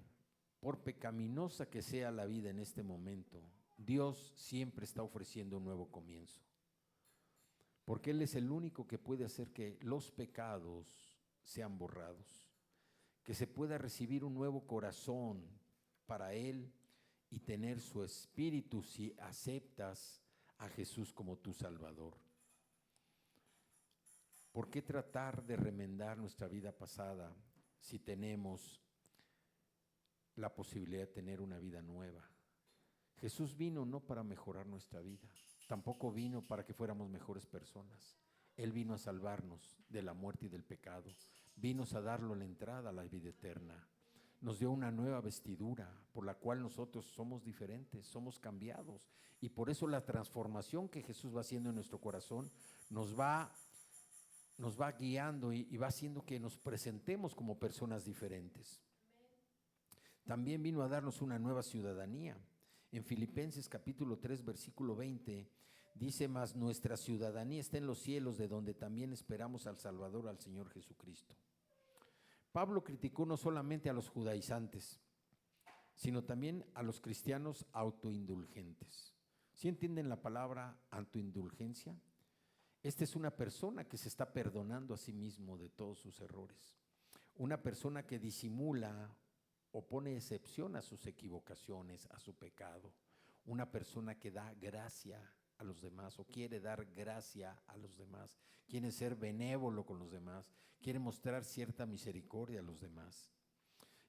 por pecaminosa que sea la vida en este momento, Dios siempre está ofreciendo un nuevo comienzo, porque Él es el único que puede hacer que los pecados sean borrados, que se pueda recibir un nuevo corazón para Él y tener su espíritu si aceptas a Jesús como tu Salvador. ¿Por qué tratar de remendar nuestra vida pasada si tenemos la posibilidad de tener una vida nueva? Jesús vino no para mejorar nuestra vida, tampoco vino para que fuéramos mejores personas. Él vino a salvarnos de la muerte y del pecado, vino a darnos la entrada a la vida eterna. Nos dio una nueva vestidura por la cual nosotros somos diferentes, somos cambiados. Y por eso la transformación que Jesús va haciendo en nuestro corazón nos va guiando y va haciendo que nos presentemos como personas diferentes. También vino a darnos una nueva ciudadanía. En Filipenses capítulo 3, versículo 20, dice: mas nuestra ciudadanía está en los cielos, de donde también esperamos al Salvador, al Señor Jesucristo. Pablo criticó no solamente a los judaizantes, sino también a los cristianos autoindulgentes. ¿Sí entienden la palabra autoindulgencia? Esta es una persona que se está perdonando a sí mismo de todos sus errores. Una persona que disimula o pone excepción a sus equivocaciones, a su pecado. Una persona que da gracia a los demás o quiere dar gracia a los demás, quiere ser benévolo con los demás, quiere mostrar cierta misericordia a los demás.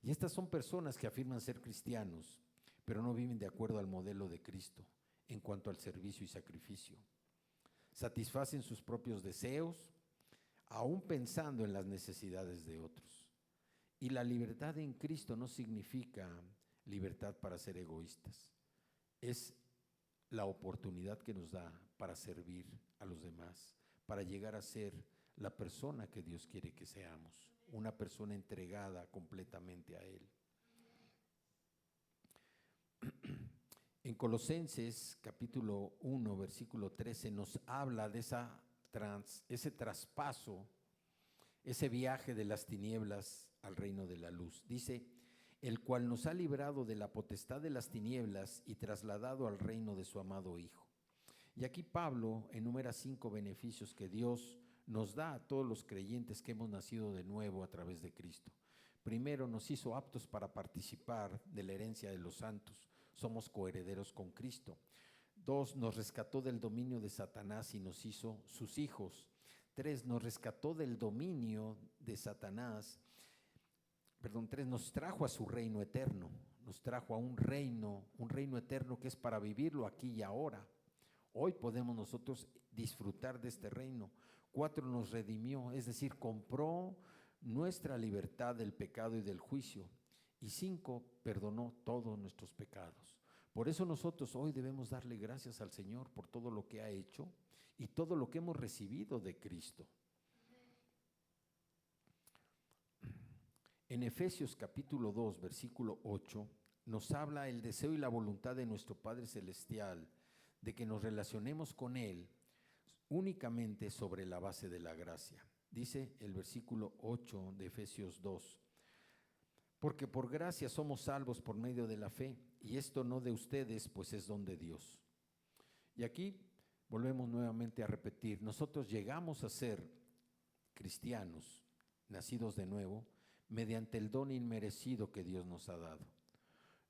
Y estas son personas que afirman ser cristianos, pero no viven de acuerdo al modelo de Cristo en cuanto al servicio y sacrificio. Satisfacen sus propios deseos, aún pensando en las necesidades de otros. Y la libertad en Cristo no significa libertad para ser egoístas. Es la oportunidad que nos da para servir a los demás, para llegar a ser la persona que Dios quiere que seamos, una persona entregada completamente a Él. En Colosenses capítulo 1, versículo 13 nos habla de ese traspaso, ese viaje de las tinieblas al reino de la luz. Dice: el cual nos ha librado de la potestad de las tinieblas y trasladado al reino de su amado Hijo. Y aquí Pablo enumera 5 beneficios que Dios nos da a todos los creyentes que hemos nacido de nuevo a través de Cristo. Primero, nos hizo aptos para participar de la herencia de los santos. Somos coherederos con Cristo. 2, nos rescató del dominio de Satanás y nos hizo sus hijos. 3, nos rescató del dominio de Satanás. 3, nos trajo a su reino eterno. Nos trajo a un reino eterno que es para vivirlo aquí y ahora. Hoy podemos nosotros disfrutar de este reino. 4, nos redimió, es decir, compró nuestra libertad del pecado y del juicio. Y 5, perdonó todos nuestros pecados. Por eso nosotros hoy debemos darle gracias al Señor por todo lo que ha hecho y todo lo que hemos recibido de Cristo. En Efesios capítulo 2, versículo 8, nos habla el deseo y la voluntad de nuestro Padre Celestial de que nos relacionemos con Él únicamente sobre la base de la gracia. Dice el versículo 8 de Efesios 2. Porque por gracia somos salvos por medio de la fe, y esto no de ustedes, pues es don de Dios. Y aquí volvemos nuevamente a repetir, nosotros llegamos a ser cristianos, nacidos de nuevo, mediante el don inmerecido que Dios nos ha dado.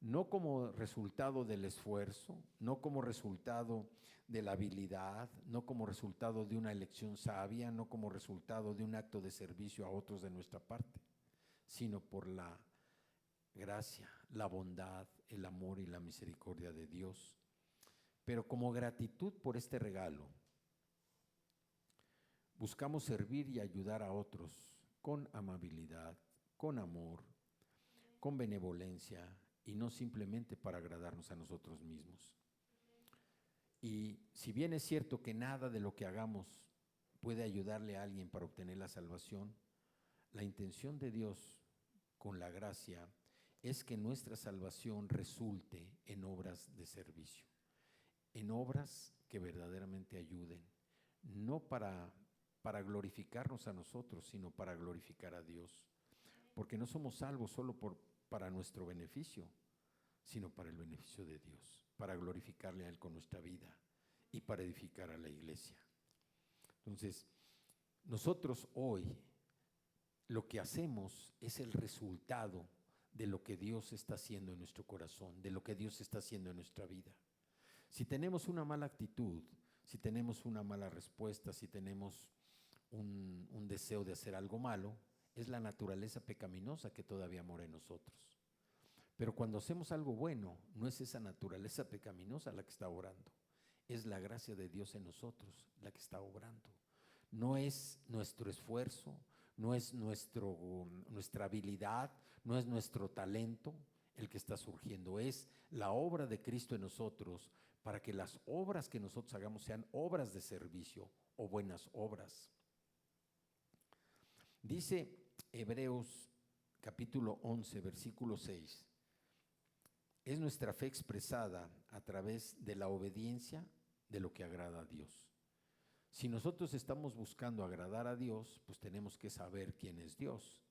No como resultado del esfuerzo, no como resultado de la habilidad, no como resultado de una elección sabia, no como resultado de un acto de servicio a otros de nuestra parte, sino por la gracia, la bondad, el amor y la misericordia de Dios. Pero como gratitud por este regalo, buscamos servir y ayudar a otros con amabilidad, con amor, con benevolencia y no simplemente para agradarnos a nosotros mismos. Y si bien es cierto que nada de lo que hagamos puede ayudarle a alguien para obtener la salvación, la intención de Dios con la gracia es que nuestra salvación resulte en obras de servicio, en obras que verdaderamente ayuden, no para glorificarnos a nosotros, sino para glorificar a Dios. Porque no somos salvos solo para nuestro beneficio, sino para el beneficio de Dios, para glorificarle a Él con nuestra vida y para edificar a la iglesia. Entonces, nosotros hoy lo que hacemos es el resultado de lo que Dios está haciendo en nuestro corazón, de lo que Dios está haciendo en nuestra vida. Si tenemos una mala actitud, si tenemos una mala respuesta, si tenemos un deseo de hacer algo malo, es la naturaleza pecaminosa que todavía mora en nosotros. Pero cuando hacemos algo bueno, no es esa naturaleza pecaminosa la que está obrando, es la gracia de Dios en nosotros la que está obrando. No es nuestro esfuerzo, no es nuestra habilidad, no es nuestro talento el que está surgiendo, es la obra de Cristo en nosotros para que las obras que nosotros hagamos sean obras de servicio o buenas obras. Dice Hebreos capítulo 11, versículo 6, es nuestra fe expresada a través de la obediencia de lo que agrada a Dios. Si nosotros estamos buscando agradar a Dios, pues tenemos que saber quién es Dios.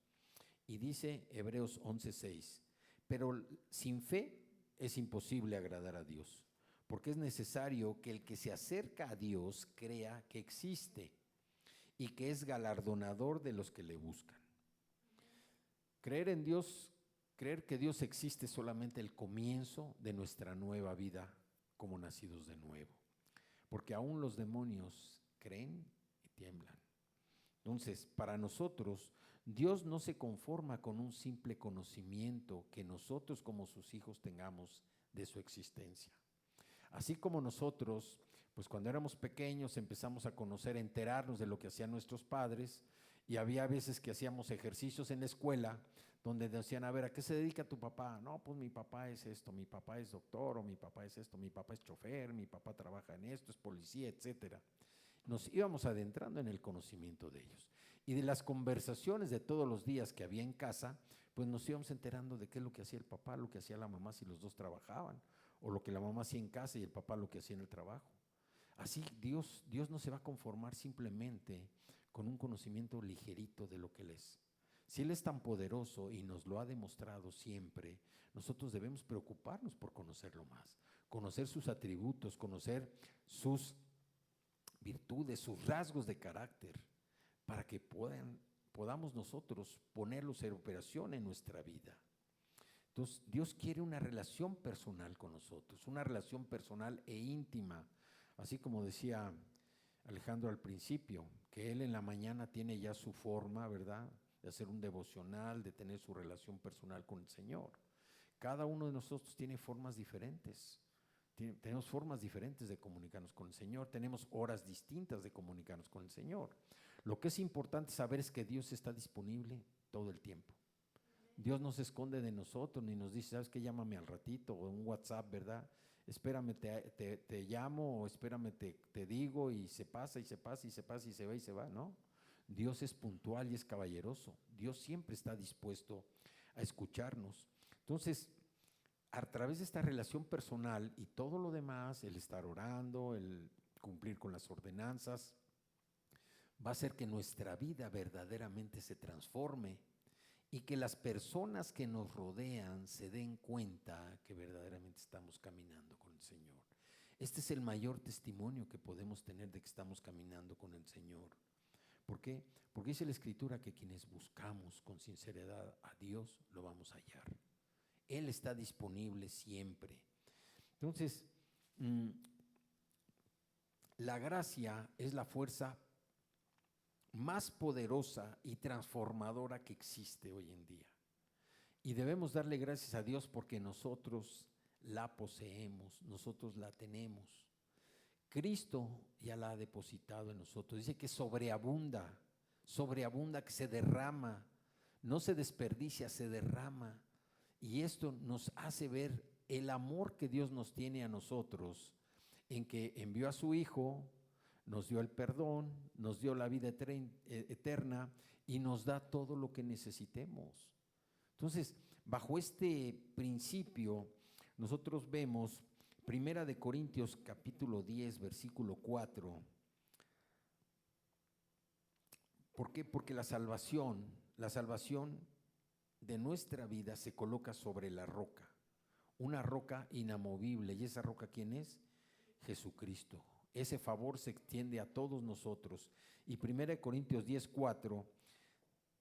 Y dice Hebreos 11:6, pero sin fe es imposible agradar a Dios, porque es necesario que el que se acerca a Dios crea que existe y que es galardonador de los que le buscan. Creer en Dios, creer que Dios existe es solamente el comienzo de nuestra nueva vida como nacidos de nuevo, porque aún los demonios creen y tiemblan. Entonces, para nosotros, Dios no se conforma con un simple conocimiento que nosotros como sus hijos tengamos de su existencia. Así como nosotros, pues cuando éramos pequeños empezamos a conocer, a enterarnos de lo que hacían nuestros padres, y había veces que hacíamos ejercicios en la escuela donde decían, a ver, ¿a qué se dedica tu papá? No, pues mi papá es esto, mi papá es doctor, o mi papá es esto, mi papá es chofer, mi papá trabaja en esto, es policía, etcétera. Nos íbamos adentrando en el conocimiento de ellos. Y de las conversaciones de todos los días que había en casa, pues nos íbamos enterando de qué es lo que hacía el papá, lo que hacía la mamá si los dos trabajaban, o lo que la mamá hacía en casa y el papá lo que hacía en el trabajo. Así Dios no se va a conformar simplemente con un conocimiento ligerito de lo que Él es. Si Él es tan poderoso y nos lo ha demostrado siempre, nosotros debemos preocuparnos por conocerlo más, conocer sus atributos, conocer sus virtudes, sus rasgos de carácter, para que podamos nosotros ponerlos en operación en nuestra vida. Entonces, Dios quiere una relación personal con nosotros, una relación personal e íntima, así como decía Alejandro al principio, que él en la mañana tiene ya su forma, ¿verdad?, de hacer un devocional, de tener su relación personal con el Señor. Cada uno de nosotros tiene formas diferentes. Tenemos formas diferentes de comunicarnos con el Señor, tenemos horas distintas de comunicarnos con el Señor. Lo que es importante saber es que Dios está disponible todo el tiempo. Dios no se esconde de nosotros ni nos dice, ¿sabes qué? Llámame al ratito, o un WhatsApp, ¿verdad? Espérame, te llamo, o espérame, te digo, y se pasa, y se pasa, y se pasa, y se va, y se va, ¿no? Dios es puntual y es caballeroso. Dios siempre está dispuesto a escucharnos. Entonces, a través de esta relación personal y todo lo demás, el estar orando, el cumplir con las ordenanzas, va a hacer que nuestra vida verdaderamente se transforme y que las personas que nos rodean se den cuenta que verdaderamente estamos caminando con el Señor. Este es el mayor testimonio que podemos tener de que estamos caminando con el Señor. ¿Por qué? Porque dice la Escritura que quienes buscamos con sinceridad a Dios lo vamos a hallar. Él está disponible siempre. Entonces, la gracia es la fuerza más poderosa y transformadora que existe hoy en día. Y debemos darle gracias a Dios porque nosotros la poseemos, nosotros la tenemos. Cristo ya la ha depositado en nosotros. Dice que sobreabunda, que se derrama, no se desperdicia, se derrama. Y esto nos hace ver el amor que Dios nos tiene a nosotros, en que envió a su Hijo, nos dio el perdón, nos dio la vida eterna y nos da todo lo que necesitemos. Entonces, bajo este principio, nosotros vemos Primera de Corintios capítulo 10, versículo 4. ¿Por qué? Porque la salvación de nuestra vida se coloca sobre la roca, una roca inamovible. ¿Y esa roca quién es? Jesucristo. Ese favor se extiende a todos nosotros. Y 1 Corintios 10:4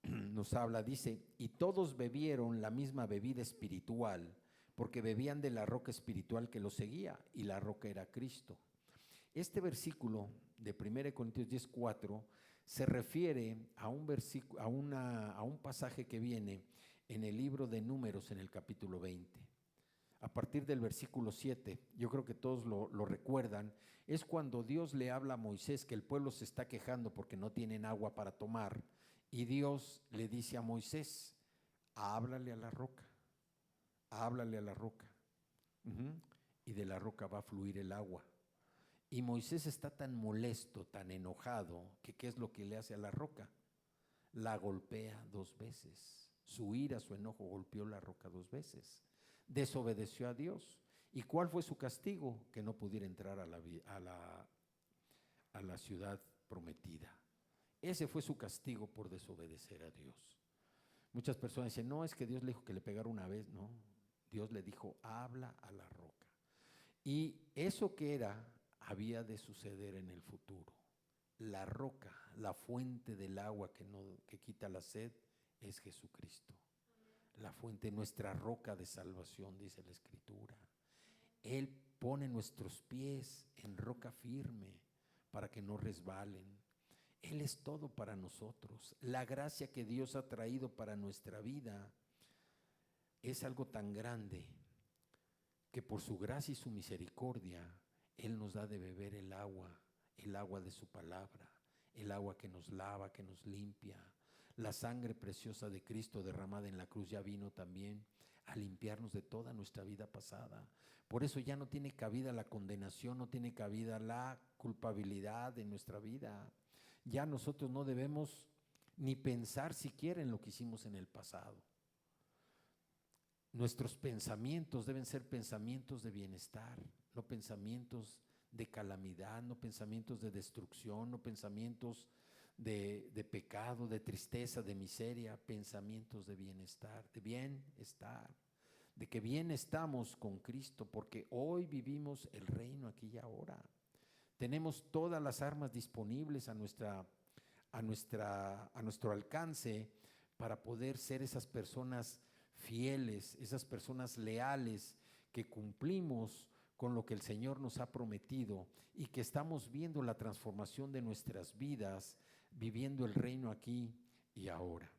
nos habla, dice, y todos bebieron la misma bebida espiritual, porque bebían de la roca espiritual que los seguía, y la roca era Cristo. Este versículo de 1 Corintios 10:4 se refiere a un versículo, a un pasaje que viene en el libro de Números en el capítulo 20. A partir del versículo 7, yo creo que todos lo recuerdan, es cuando Dios le habla a Moisés que el pueblo se está quejando porque no tienen agua para tomar, y Dios le dice a Moisés, háblale a la roca, háblale a la roca, y de la roca va a fluir el agua. Y Moisés está tan molesto, tan enojado, que ¿qué es lo que le hace a la roca? La golpea 2 veces. Su ira, su enojo golpeó la roca 2 veces. Desobedeció a Dios. ¿Y cuál fue su castigo? Que no pudiera entrar a la ciudad prometida. Ese fue su castigo por desobedecer a Dios. Muchas personas dicen, no, es que Dios le dijo que le pegara una vez. No, Dios le dijo, habla a la roca. Y eso que era, había de suceder en el futuro. La roca, la fuente del agua que quita la sed, es Jesucristo. La fuente, nuestra roca de salvación, dice la Escritura. Él pone nuestros pies en roca firme para que no resbalen. Él es todo para nosotros. La gracia que Dios ha traído para nuestra vida es algo tan grande que por su gracia y su misericordia, Él nos da de beber el agua de su palabra, el agua que nos lava, que nos limpia. La sangre preciosa de Cristo derramada en la cruz ya vino también a limpiarnos de toda nuestra vida pasada. Por eso ya no tiene cabida la condenación, no tiene cabida la culpabilidad en nuestra vida. Ya nosotros no debemos ni pensar siquiera en lo que hicimos en el pasado. Nuestros pensamientos deben ser pensamientos de bienestar, no pensamientos de calamidad, no pensamientos de destrucción, no pensamientos de pecado, de tristeza, de miseria, pensamientos de bienestar, de que bien estamos con Cristo, porque hoy vivimos el reino aquí y ahora. Tenemos todas las armas disponibles a nuestro alcance para poder ser esas personas fieles, esas personas leales que cumplimos con lo que el Señor nos ha prometido y que estamos viendo la transformación de nuestras vidas, viviendo el reino aquí y ahora.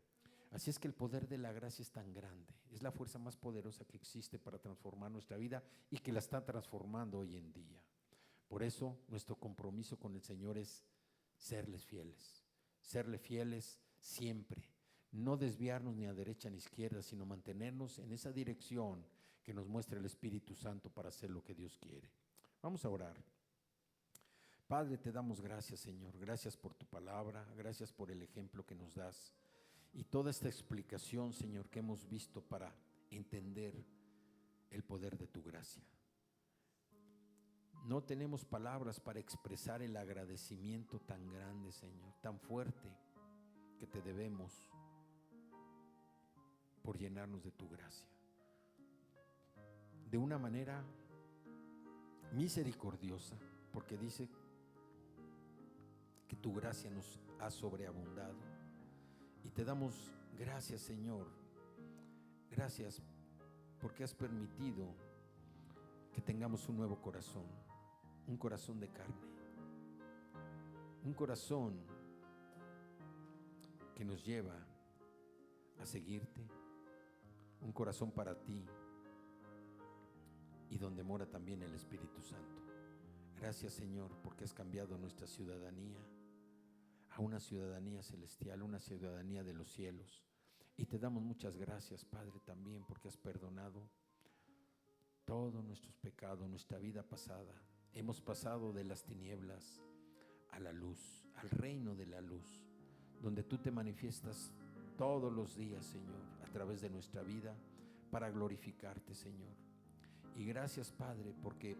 Así es que el poder de la gracia es tan grande, es la fuerza más poderosa que existe para transformar nuestra vida y que la está transformando hoy en día. Por eso nuestro compromiso con el Señor es serle fieles siempre, no desviarnos ni a derecha ni a izquierda, sino mantenernos en esa dirección que nos muestra el Espíritu Santo para hacer lo que Dios quiere. Vamos a orar. Padre, te damos gracias, Señor, gracias por tu palabra, gracias por el ejemplo que nos das y toda esta explicación, Señor, que hemos visto para entender el poder de tu gracia. No tenemos palabras para expresar el agradecimiento tan grande, Señor, tan fuerte que te debemos por llenarnos de tu gracia. De una manera misericordiosa, porque dice que tu gracia nos ha sobreabundado. Y te damos gracias, Señor. Gracias porque has permitido que tengamos un nuevo corazón, un corazón de carne, un corazón que nos lleva a seguirte, un corazón para ti y donde mora también el Espíritu Santo. Gracias, Señor, porque has cambiado nuestra ciudadanía a una ciudadanía celestial, una ciudadanía de los cielos. Y te damos muchas gracias, Padre, también porque has perdonado todos nuestros pecados, nuestra vida pasada. Hemos pasado de las tinieblas a la luz, al reino de la luz, donde tú te manifiestas todos los días, Señor, a través de nuestra vida, para glorificarte, Señor. Y gracias, Padre, porque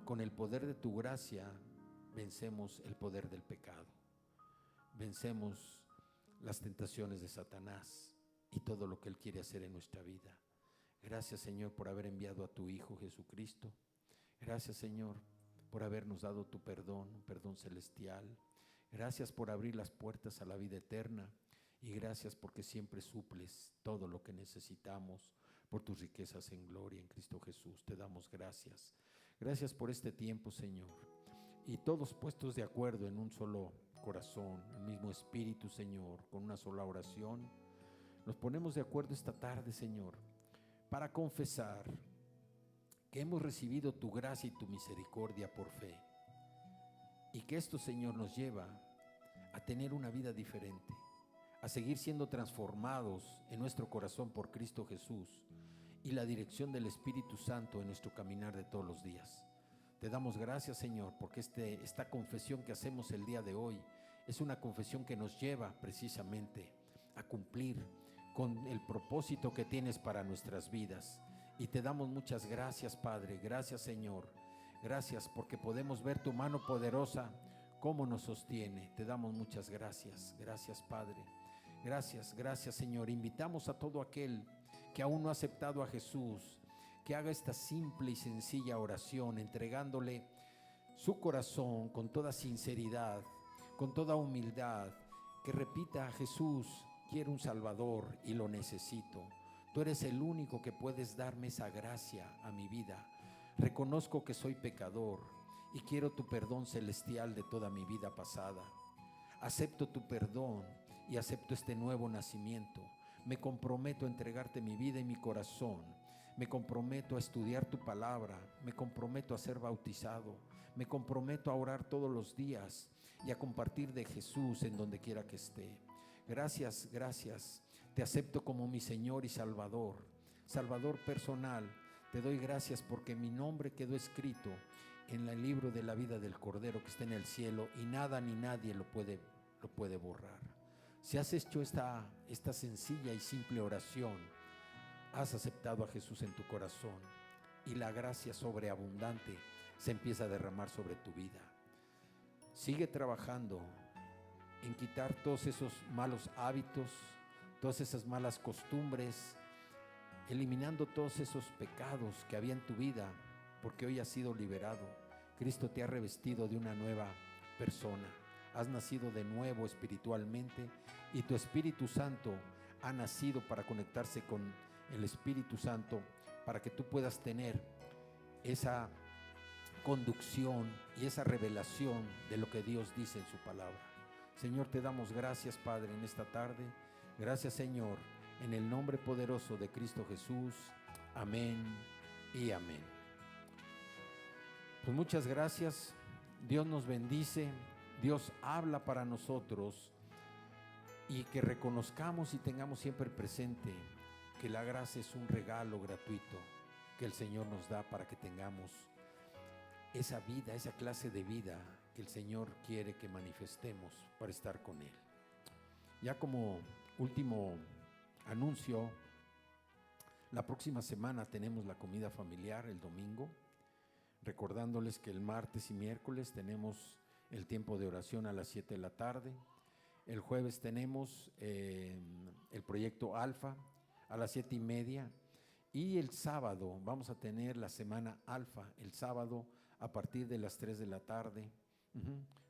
con el poder de tu gracia vencemos el poder del pecado, vencemos las tentaciones de Satanás y todo lo que él quiere hacer en nuestra vida. Gracias, Señor, por haber enviado a tu Hijo Jesucristo. Gracias, Señor, por habernos dado tu perdón, un perdón celestial. Gracias por abrir las puertas a la vida eterna. Y gracias porque siempre suples todo lo que necesitamos por tus riquezas en gloria en Cristo Jesús. Te damos gracias. Gracias por este tiempo, Señor. Y todos puestos de acuerdo en un solo corazón, el mismo espíritu, Señor, con una sola oración, nos ponemos de acuerdo esta tarde, Señor, para confesar que hemos recibido tu gracia y tu misericordia por fe, y que esto, Señor, nos lleva a tener una vida diferente, a seguir siendo transformados en nuestro corazón por Cristo Jesús y la dirección del Espíritu Santo en nuestro caminar de todos los días. Te damos gracias, Señor, porque esta confesión que hacemos el día de hoy es una confesión que nos lleva precisamente a cumplir con el propósito que tienes para nuestras vidas. Y te damos muchas gracias, Padre. Gracias, Señor. Gracias porque podemos ver tu mano poderosa cómo nos sostiene. Te damos muchas gracias. Gracias, Padre. Gracias, gracias, Señor. Invitamos a todo aquel que aún no ha aceptado a Jesús, que haga esta simple y sencilla oración, entregándole su corazón con toda sinceridad, con toda humildad, que repita: a Jesús, quiero un Salvador y lo necesito. Tú eres el único que puedes darme esa gracia a mi vida. Reconozco que soy pecador y quiero tu perdón celestial de toda mi vida pasada. Acepto tu perdón y acepto este nuevo nacimiento. Me comprometo a entregarte mi vida y mi corazón. Me comprometo a estudiar tu palabra. Me comprometo a ser bautizado. Me comprometo a orar todos los días y a compartir de Jesús en donde quiera que esté. Gracias, gracias. Te acepto como mi Señor y Salvador, Salvador personal. Te doy gracias porque mi nombre quedó escrito en el libro de la vida del Cordero que está en el cielo, y nada ni nadie lo puede borrar. Si has hecho esta sencilla y simple oración, has aceptado a Jesús en tu corazón y la gracia sobreabundante se empieza a derramar sobre tu vida. Sigue trabajando en quitar todos esos malos hábitos, todas esas malas costumbres, eliminando todos esos pecados que había en tu vida, porque hoy has sido liberado. Cristo te ha revestido de una nueva persona. Has nacido de nuevo espiritualmente y tu Espíritu Santo ha nacido para conectarse con el Espíritu Santo, para que tú puedas tener esa conducción y esa revelación de lo que Dios dice en su palabra. Señor, te damos gracias, Padre, en esta tarde. Gracias, Señor, en el nombre poderoso de Cristo Jesús. Amén y amén. Pues muchas gracias. Dios nos bendice. Dios habla para nosotros, y que reconozcamos y tengamos siempre presente que la gracia es un regalo gratuito que el Señor nos da para que tengamos esa vida, esa clase de vida que el Señor quiere que manifestemos para estar con Él. Ya como último anuncio, la próxima semana tenemos la comida familiar el domingo. recordándoles que el martes y miércoles tenemos el tiempo de oración a las 7 de la tarde. El jueves tenemos el proyecto Alfa a las 7:30. Y el sábado vamos a tener la semana Alfa, el sábado a partir de las 3 de la tarde,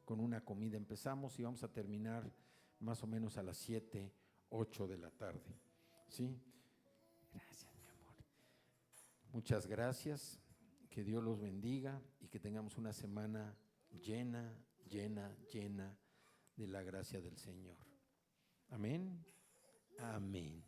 con una comida empezamos y vamos a terminar más o menos a las 7, 8 de la tarde. ¿Sí? Gracias, mi amor. Muchas gracias, que Dios los bendiga y que tengamos una semana llena, llena, llena de la gracia del Señor. Amén. Amén.